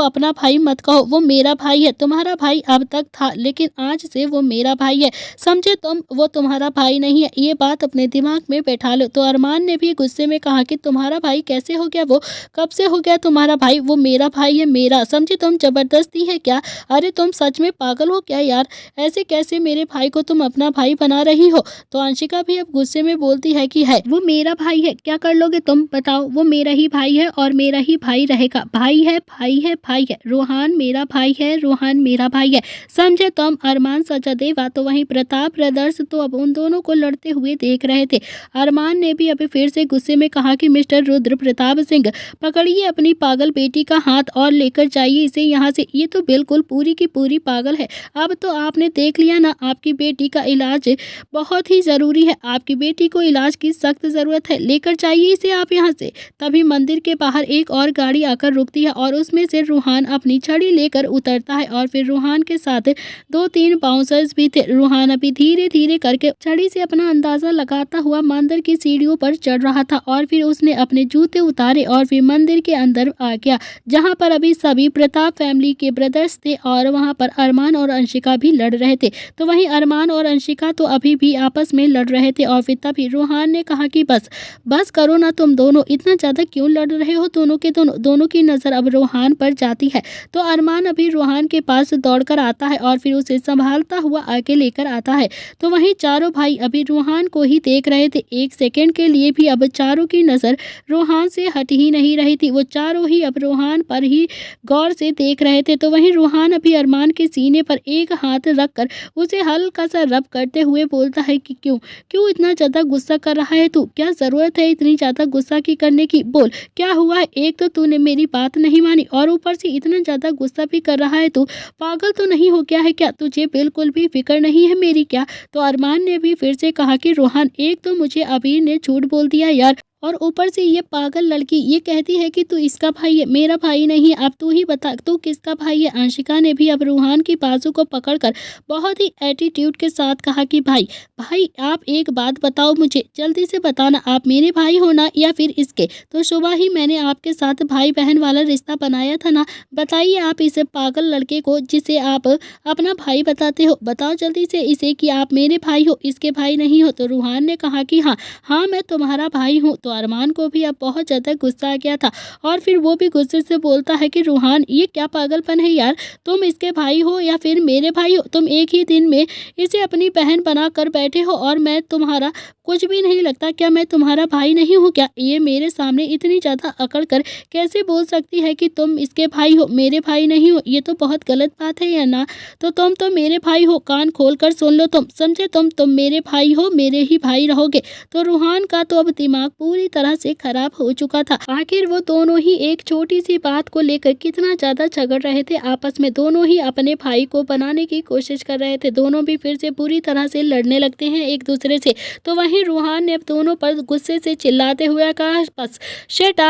अपना भाई मत कहो, वो मेरा भाई है, तुम्हारा भाई अब तक था लेकिन आज से वो मेरा भाई है, समझे तुम? वो तुम्हारा भाई नहीं है, ये बात अपने दिमाग में बैठा लो। तो अरमान ने भी गुस्से में कहा कि तुम्हारा भाई कैसे हो गया, वो कब से हो गया तुम्हारा भाई? वो मेरा भाई है, मेरा, समझे तुम? जबरदस्ती है क्या? अरे तुम सच में पागल हो क्या यार, ऐसे कैसे मेरे भाई को तुम अपना भाई बना रही हो? तो अंशिका भी अब गुस्से में बोलती है कि है, वो मेरा भाई है, क्या कर लोगे तुम बताओ? वो मेरा ही भाई है और मेरा ही भाई रहेगा, भाई है भाई है भाई है, रोहान मेरा भाई है, रोहान मेरा भाई है, समझे तुम? अरमान सचादेवा। तो वहीं प्रताप ब्रदर्स तो अब उन दोनों को लड़ते हुए देख रहे थे। अरमान ने भी अभी फिर से गुस्से में कहा कि मिस्टर रुद्र प्रताप सिंह, पकड़िए अपनी पागल बेटी का हाथ और लेकर जाइए इसे यहाँ से, ये तो बिल्कुल पूरी की पूरी पागल है। अब तो आपने देख लिया ना, आपकी बेटी का इलाज बहुत ही ज़रूरी है, आपकी बेटी को इलाज की सख्त ज़रूरत है, लेकर जाइए इसे आप यहाँ से। तभी मंदिर के बाहर एक और गाड़ी आकर रुकती है और उसमें से रूहान अपनी छड़ी लेकर उतरता है और फिर रूहान के साथ 2-3 बाउंसर्स भी थे। रूहान अभी धीरे धीरे करके छड़ी से अपना अंदाजा लगाता हुआ मंदिर की सीढ़ियों पर चढ़ रहा था और फिर उसने अपने जूते उतारे और फिर मंदिर के अंदर आ गया, जहाँ पर अभी सभी प्रताप फैमिली के ब्रदर्स थे और वहाँ पर अरमान और अंशिका भी लड़ रहे थे। तो वहीं अरमान और अंशिका तो अभी भी आपस में लड़ रहे थे और फिर तभी रूहान ने कहा कि बस बस करो ना तुम दोनों, इतना ज़्यादा क्यों लड़ रहे हो? दोनों की नज़र अब रूहान पर जाती है। तो अरमान अभी रूहान के पास दौड़कर आता है और फिर उसे संभालता हुआ आगे लेकर आता है। तो वहीं चारों भाई अभी रूहान को ही देख रहे थे, एक सेकंड के लिए भी अब चारों की नज़र रूहान से हट ही नहीं रही थी, वो चारों ही अब रूहान पर ही गौर से देख रहे थे। तो वहीं रूहान अभी अरमान के सीने पर एक हाथ रखकर उसे हल्का सा रब करते हुए बोलता है कि क्यों इतना ज़्यादा गुस्सा कर रहा है तू? क्या ज़रूरत है इतनी ज़्यादा गुस्सा की करने की? बोल क्या हुआ है? एक तो तूने मेरी बात नहीं मानी और ऊपर से इतना ज़्यादा गुस्सा भी कर रहा है तू, पागल तो नहीं हो गया है क्या? तुझे बिल्कुल बिल्कुल भी फिक्र नहीं है मेरी क्या। तो अरमान ने भी फिर से कहा कि रोहन, एक तो मुझे अबीर ने झूठ बोल दिया यार, और ऊपर से ये पागल लड़की ये कहती है कि तू इसका भाई है, मेरा भाई नहीं। अब तू ही बता तू किसका भाई है। अंशिका ने भी अब रूहान की बाजू को पकड़कर बहुत ही एटीट्यूड के साथ कहा कि भाई भाई आप एक बात बताओ मुझे, जल्दी से बताना, आप मेरे भाई हो ना या फिर इसके। तो सुबह ही मैंने आपके साथ भाई बहन वाला रिश्ता बनाया था ना, बताइए आप इसे पागल लड़के को जिसे आप अपना भाई बताते हो, बताओ जल्दी से इसे कि आप मेरे भाई हो, इसके भाई नहीं हो। तो रूहान ने कहा कि हाँ मैं तुम्हारा भाई हूँ। तो अरमान को भी अब बहुत ज़्यादा गुस्सा आ गया था और फिर वो भी गुस्से से बोलता है कि रूहान ये क्या पागलपन है यार, तुम इसके भाई हो या फिर मेरे भाई हो, तुम एक ही दिन में इसे अपनी बहन बना कर बैठे हो और मैं तुम्हारा कुछ भी नहीं लगता। क्या मैं तुम्हारा भाई नहीं हूँ क्या। ये मेरे सामने इतनी ज़्यादा अकड़ कर कैसे बोल सकती है कि तुम इसके भाई हो, मेरे भाई नहीं हो, ये तो बहुत गलत बात है या ना। तो तुम तो मेरे भाई हो, कान खोल कर सुन लो, तुम समझे, तुम मेरे भाई हो, मेरे ही भाई रहोगे। तो रूहान का तो अब दिमाग पूरी तरह से खराब हो चुका था। आखिर वो दोनों ही एक छोटी सी बात को लेकर कितना ज्यादा झगड़ रहे थे आपस में, दोनों ही अपने भाई को बनाने की कोशिश कर रहे थे। दोनों भी फिर से पूरी तरह से लड़ने लगते हैं एक दूसरे से। तो वहीं रूहान ने अब दोनों पर गुस्से से चिल्लाते हुए कहा, बस शट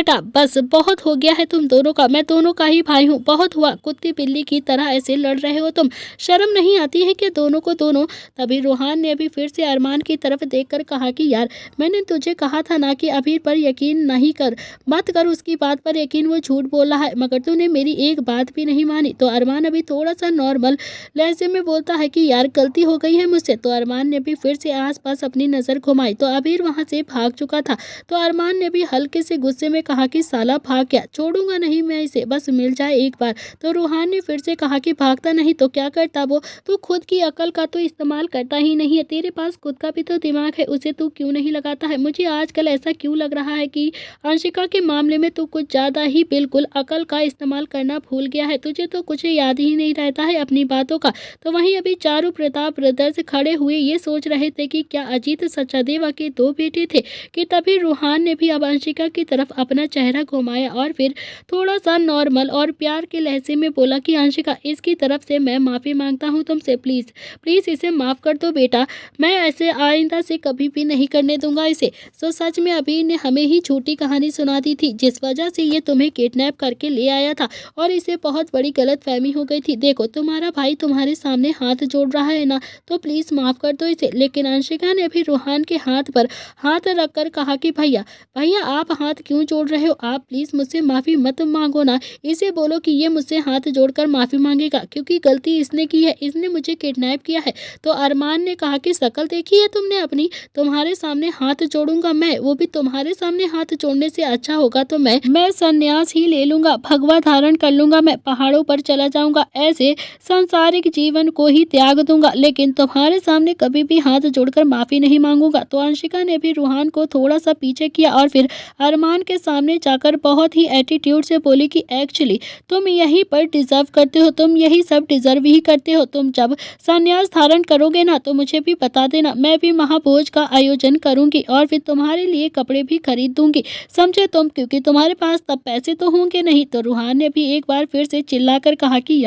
अप, बस बहुत हो गया है तुम दोनों का, मैं दोनों का ही भाई हूँ, बहुत हुआ, कुत्ती बिल्ली की तरह ऐसे लड़ रहे हो तुम, शर्म नहीं आती है कि दोनों को दोनों। तभी रूहान ने भी फिर से अरमान की तरफ देखकर कहा कि यार मैंने तुझे कहा था ना कि अबीर पर यकीन नहीं कर, मत कर उसकी बात पर यकीन, वो झूठ बोल रहा है, मगर तूने मेरी एक बात भी नहीं मानी। तो अरमान अभी थोड़ा सा नॉर्मल लहजे में बोलता है कि यार गलती हो गई है मुझसे। तो अरमान ने भी फिर से आसपास अपनी नज़र घुमाई तो अबीर वहां से भाग चुका था। तो अरमान ने भी हल्के से गुस्से में कहा कि साला भाग गया, छोड़ूंगा नहीं मैं इसे, बस मिल जाए एक बार। तो रूहान ने फिर से कहा कि भागता नहीं तो क्या करता वो, तू खुद की अकल का तो इस्तेमाल करता ही नहीं है, तेरे पास खुद का भी तो दिमाग है, उसे तू क्यों नहीं लगाता है। मुझे आजकल ऐसा क्यों लग रहा है कि अंशिका के मामले में तू कुछ ज़्यादा ही बिल्कुल अकल का इस्तेमाल करना भूल गया है, तुझे तो कुछ याद ही नहीं रहता है अपनी बातों का। तो वहीं अभी चारू प्रताप ब्रदर्स खड़े हुए ये सोच रहे थे कि क्या अजीत सचादेवा के दो बेटे थे कि तभी रूहान ने भी अब अंशिका की तरफ अपना चेहरा घुमाया और फिर थोड़ा सा नॉर्मल और प्यार के लहजे में बोला कि अंशिका इसकी तरफ से मैं माफ़ी मांगता हूँ तुमसे, प्लीज़ प्लीज़ इसे माफ़ कर दो बेटा, मैं ऐसे आइंदा से कभी भी नहीं करने दूंगा इसे। तो सच में अबीर ने हमें ही झूठी कहानी सुना दी थी जिस वजह से ये तुम्हें किडनैप करके ले आया था और इसे बहुत बड़ी गलतफहमी हो गई थी। देखो तुम्हारा भाई तुम्हारे सामने हाथ जोड़ रहा है ना, तो प्लीज़ माफ़ कर दो इसे। लेकिन अंशिका ने भी रूहान के हाथ पर हाथ रखकर कहा कि भैया भैया आप हाथ क्यों जोड़ रहे हो, आप प्लीज़ मुझसे माफ़ी मत मांगो ना, इसे बोलो कि ये मुझसे हाथ जोड़कर माफ़ी मांगेगा क्योंकि गलती इसने की है, इसने मुझे किडनैप किया है। तो अरमान ने कहा कि शक्ल देखी है तुमने अपनी, तुम्हारे सामने हाथ जोड़ूंगा मैं, वो भी तुम्हारे सामने हाथ जोड़ने से अच्छा होगा तो मैं संन्यास ही ले लूंगा, भगवा धारण कर लूंगा, मैं पहाड़ों पर चला जाऊंगा, ऐसे सांसारिक जीवन को ही त्याग दूंगा, लेकिन तुम्हारे सामने कभी भी हाथ जोड़कर माफ़ी नहीं मांगूंगा। तो अंशिका ने भी रूहान को थोड़ा सा पीछे किया और फिर अरमान के सामने जाकर बहुत ही एटीट्यूड से बोली कि एक्चुअली तुम यहीं पर डिजर्व करते हो, तुम यही सब डिजर्व ही करते हो, तुम जब संन्यास धारण करोगे ना तो मुझे भी बता देना, मैं भी महाभोज का आयोजन करूंगी और फिर तुम्हारे लिए कपड़े भी खरीद दूंगी, समझे तुम, क्योंकि तुम्हारे पास तब पैसे तो होंगे नहीं। तो रूहान ने भी एक बार फिर से चिल्लाकर कहा कि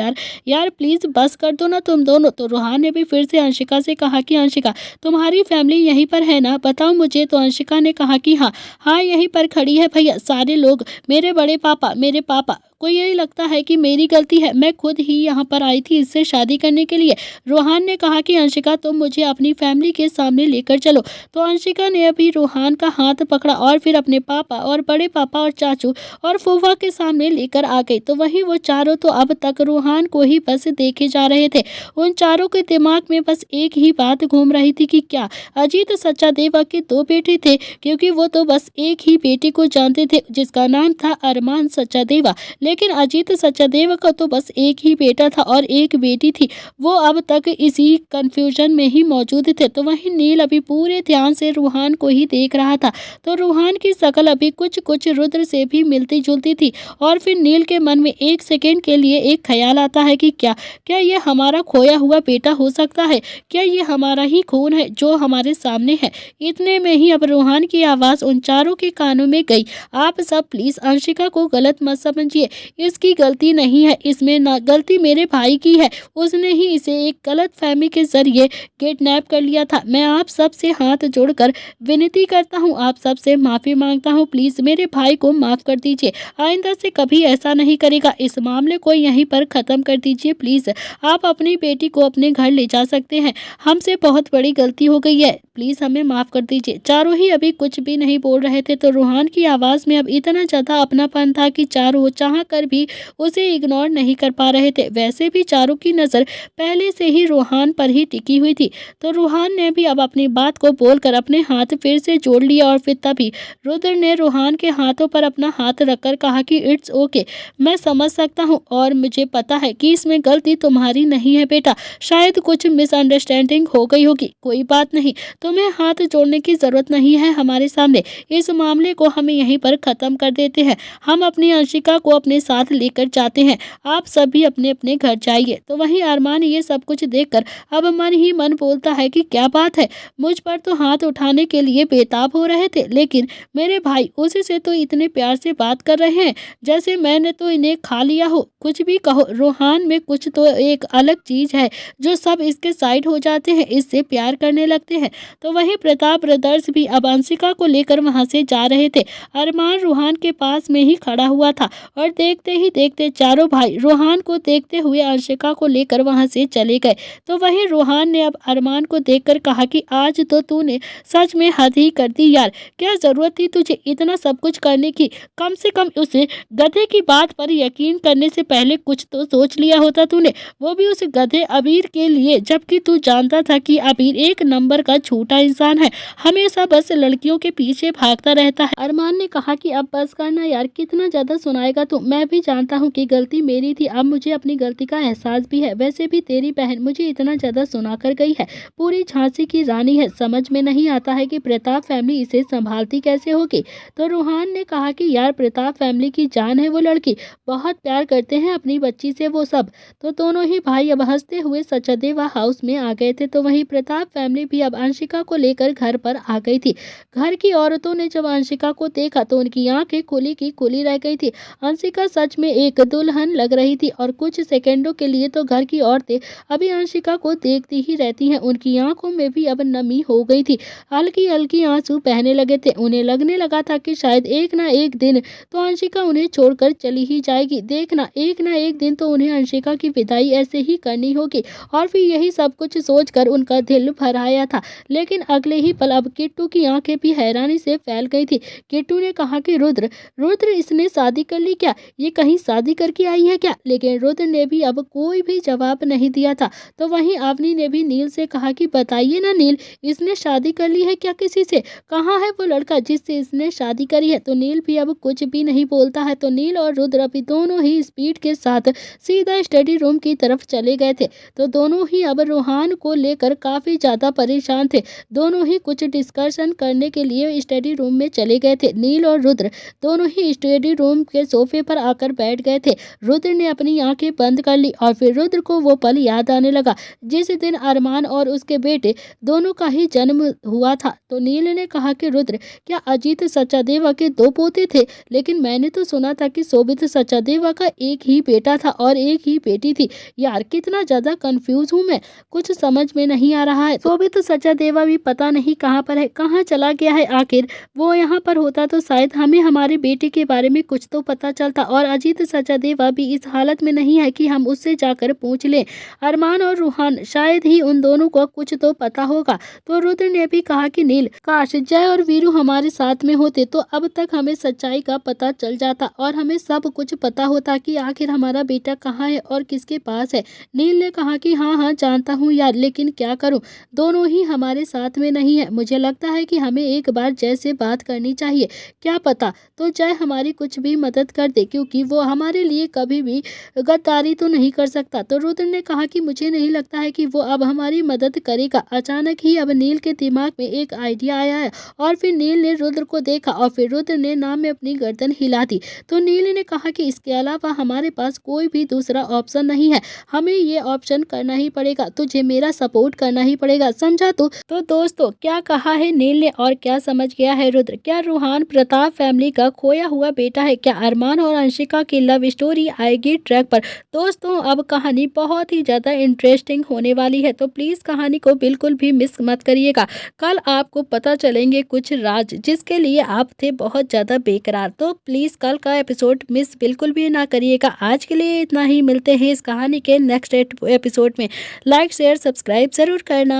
यार प्लीज बस कर दो ना तुम दोनों। तो रूहान ने भी फिर से अंशिका से कहा कि अंशिका तुम्हारी फैमिली यहीं पर है ना, बताओ मुझे। तो अंशिका ने कहा कि हाँ यहीं पर खड़ी है भैया, सारे लोग, मेरे बड़े पापा, मेरे पापा को यही लगता है कि मेरी गलती है, मैं खुद ही यहाँ पर आई थी इससे शादी करने के लिए। रूहान ने कहा कि अंशिका तुम मुझे अपनी फैमिली के सामने लेकर चलो। तो अंशिका ने अभी रूहान का हाथ पकड़ा और फिर अपने पापा और बड़े पापा और चाचू और फूफा के सामने लेकर आ गई। तो वहीं वो चारों तो अब तक रूहान को ही बस देखे जा रहे थे, उन चारों के दिमाग में बस एक ही बात घूम रही थी कि क्या अजीत सचादेवा के दो बेटे थे, क्योंकि वो तो बस एक ही बेटे को जानते थे जिसका नाम था अरमान सचादेवा, लेकिन अजीत सचादेवा का तो बस एक ही बेटा था और एक बेटी थी, वो अब तक इसी कंफ्यूजन में ही मौजूद थे। तो वहीं नील अभी पूरे ध्यान से रूहान को ही देख रहा था। तो रूहान की शक्ल अभी कुछ कुछ रुद्र से भी मिलती जुलती थी और फिर नील के मन में एक सेकेंड के लिए एक ख्याल आता है कि क्या ये हमारा खोया हुआ बेटा हो सकता है, क्या ये हमारा ही खून है जो हमारे सामने है। इतने में ही अब रूहान की आवाज़ उन चारों के कानों में गई, आप सब प्लीज़ अंशिका को गलत मत समझिए, इसकी गलती नहीं है, इसमें ना गलती मेरे भाई की है। उसने ही इसे एक गलतफहमी के जरिए किडनैप कर लिया था। मैं आप सबसे हाथ जोड़कर विनती करता हूँ, आप सबसे माफ़ी मांगता हूँ, प्लीज़ मेरे भाई को माफ़ कर दीजिए। आइंदा से कभी ऐसा नहीं करेगा। इस मामले को यहीं पर ख़त्म कर दीजिए प्लीज़। आप अपनी बेटी को अपने घर ले जा सकते हैं। हमसे बहुत बड़ी गलती हो गई है, प्लीज़ हमें माफ़ कर दीजिए। चारों ही अभी कुछ भी नहीं बोल रहे थे, तो रूहान की आवाज़ में अब इतना ज़्यादा अपनापन था कि चारों चाह कर भी उसे इग्नोर नहीं कर पा रहे थे। वैसे भी चारों की नज़र पहले से ही रूहान पर ही टिकी हुई थी, तो रूहान ने भी अब अपनी बात को बोलकर अपने हाथ फिर से जोड़ लिया। और फिर तभी रुद्र ने रूहान के हाथों पर अपना हाथ रखकर कहा कि इट्स ओके, मैं समझ सकता हूँ और मुझे पता है कि इसमें गलती तुम्हारी नहीं है बेटा, शायद कुछ मिसअंडरस्टैंडिंग हो गई होगी, कोई बात नहीं, तुम्हें हाथ जोड़ने की ज़रूरत नहीं है हमारे सामने। इस मामले को हमें यहीं पर ख़त्म कर देते हैं। हम अपनी अंशिका को अपने साथ लेकर जाते हैं, आप सभी अपने अपने घर जाइए। तो वहीं अरमान ये सब कुछ देखकर अब मन ही मन बोलता है कि क्या बात है, मुझ पर तो हाथ उठाने के लिए बेताब हो रहे थे, लेकिन मेरे भाई उसी से तो इतने प्यार से बात कर रहे हैं जैसे मैंने तो इन्हें खा लिया हो। कुछ भी कहो, रूहान में कुछ तो एक अलग चीज़ है जो सब इसके साइड हो जाते हैं, इससे प्यार करने लगते हैं। तो वहीं प्रताप ब्रदर्स भी अब अंशिका को लेकर वहां से जा रहे थे। अरमान रूहान के पास में ही खड़ा हुआ था और देखते ही देखते चारों भाई रूहान को देखते हुए अंशिका को लेकर वहां से चले गए। तो वहीं रूहान ने अब अरमान को देखकर कहा कि आज तो तूने सच में हद ही कर दी यार, क्या जरूरत थी तुझे इतना सब कुछ करने की? कम से कम उस गधे की बात पर यकीन करने से पहले कुछ तो सोच लिया होता तूने, वो भी उस गधे अबीर के लिए, जबकि तू जानता था कि अबीर एक नंबर का झूठा इंसान है, हमेशा बस लड़कियों के पीछे भागता रहता है। अरमान ने कहा कि अब बस करना यार, कितना ज्यादा सुनाएगा तू, मैं भी जानता हूँ कि गलती मेरी थी, अब मुझे अपनी गलती का एहसास भी है। वैसे भी तेरी बहन मुझे इतना ज्यादा सुना कर गई है, पूरी झांसी की रानी है, समझ में नहीं आता है कि प्रताप फैमिली इसे संभालती कैसे होगी। तो रूहान ने कहा कि यार प्रताप फैमिली की जान है वो लड़की, बहुत प्यार करते हैं अपनी बच्ची से वो सब। तो दोनों ही भाई अब हंसते हुए सचदेवा हाउस में आ गए थे। तो वहीं प्रताप फैमिली भी अब अंशिका को लेकर घर पर आ गई थी। घर की औरतों ने जब अंशिका को देखा तो उनकी आंखें खुली की खुली रह गई थी। अंशिका सच में एक दुल्हन लग रही थी और कुछ सेकंडों के लिए तो घर की औरतें अभी अंशिका को देखती ही रहती हैं। उनकी आंखों में भी अब नमी हो गई थी, हल्की हल्की आंसू बहने लगे थे। उन्हें लगने लगा था कि शायद एक ना एक दिन तो अंशिका उन्हें छोड़कर चली ही जाएगी। देखना एक ना एक दिन तो उन्हें अंशिका की विदाई ऐसे ही करनी होगी। और फिर यही सब कुछ सोचकर उनका दिल भर आया था। लेकिन अगले ही पल अब किट्टू की आंखें भी हैरानी से फैल गई थी। किट्टू ने कहा कि रुद्र रुद्र इसने शादी कर ली क्या, ये कहीं शादी करके आई है क्या? लेकिन रुद्र ने भी अब कोई भी जवाब नहीं दिया था। तो वहीं अवनी ने भी नील से कहा कि बताइए ना नील, इसने शादी कर ली है क्या किसी से? कहाँ है वो लड़का जिससे इसने शादी करी है? तो नील भी अब कुछ भी नहीं बोलता है। तो नील और रुद्र अभी दोनों ही स्पीड के साथ सीधा स्टडी रूम की तरफ चले गए थे। तो दोनों ही अब रूहान को लेकर काफी ज्यादा परेशान थे। दोनों ही कुछ डिस्कशन करने के लिए स्टडी रूम में चले गए थे। नील और रुद्र दोनों ही स्टडी रूम के सोफे पर आकर बैठ गए थे। रुद्र ने अपनी आंखें बंद कर ली और फिर रुद्र को वो पल याद आने लगा जिस दिन अरमान और उसके बेटे दोनों का ही जन्म हुआ था। तो नील ने कहा कि रुद्र, क्या अजीत सचादेवा के दो पोते थे? लेकिन मैंने तो सुना था कि शोभित सचादेवा का एक ही बेटा था और एक ही बेटी थी। यार कितना ज्यादा कंफ्यूज हूँ मैं, कुछ समझ में नहीं आ रहा है। शोभित सचादेवा भी पता नहीं कहाँ पर है, कहाँ चला गया है आखिर। वो यहाँ पर होता तो शायद हमें हमारे बेटे के बारे में कुछ तो पता चलता। और अजीत सचादेवा भी इस हालत में नहीं है कि हम उससे जाकर पूछ लें। अरमान और रूहान शायद ही उन दोनों को कुछ तो पता होगा। तो रुद्र ने भी कहा कि नील, काश जय और वीरू हमारे साथ में होते तो अब तक हमें सच्चाई का पता चल जाता और हमें सब कुछ पता होता कि आखिर हमारा बेटा कहाँ है और किसके पास है। नील ने कहा कि हाँ हाँ जानता हूँ यार, लेकिन क्या करूँ, दोनों ही हमारे साथ में नहीं है। मुझे लगता है कि हमें एक बार जय से बात करनी चाहिए, क्या पता तो जय हमारी कुछ भी मदद कर दे, क्योंकि वो हमारे लिए कभी भी गद्दारी तो नहीं कर सकता। तो रुद्र ने कहा कि मुझे नहीं लगता है कि वो अब हमारी मदद करेगा। अचानक ही अब नील के दिमाग में एक आइडिया आया है और फिर नील ने रुद्र को देखा और फिर रुद्र ने नाम में अपनी गर्दन हिला दी। तो नील ने कहा कि इसके अलावा हमारे पास कोई भी दूसरा ऑप्शन नहीं है, हमें ये ऑप्शन करना ही पड़ेगा, तुझे मेरा सपोर्ट करना ही पड़ेगा, समझा तू? तो दोस्तों क्या कहा है नील ने और क्या समझ गया है रुद्र? क्या रूहान प्रताप फैमिली का खोया हुआ बेटा है? क्या अरमान और अंशिका की लव स्टोरी आएगी ट्रैक पर। दोस्तों अब कहानी बहुत ही ज़्यादा इंटरेस्टिंग होने वाली है, तो प्लीज़ कहानी को बिल्कुल भी मिस मत करिएगा। कल आपको पता चलेंगे कुछ राज जिसके लिए आप थे बहुत ज़्यादा बेकरार, तो प्लीज़ कल का एपिसोड मिस बिल्कुल भी ना करिएगा। आज के लिए इतना ही, मिलते हैं इस कहानी के नेक्स्ट एपिसोड में। लाइक शेयर सब्सक्राइब ज़रूर करना।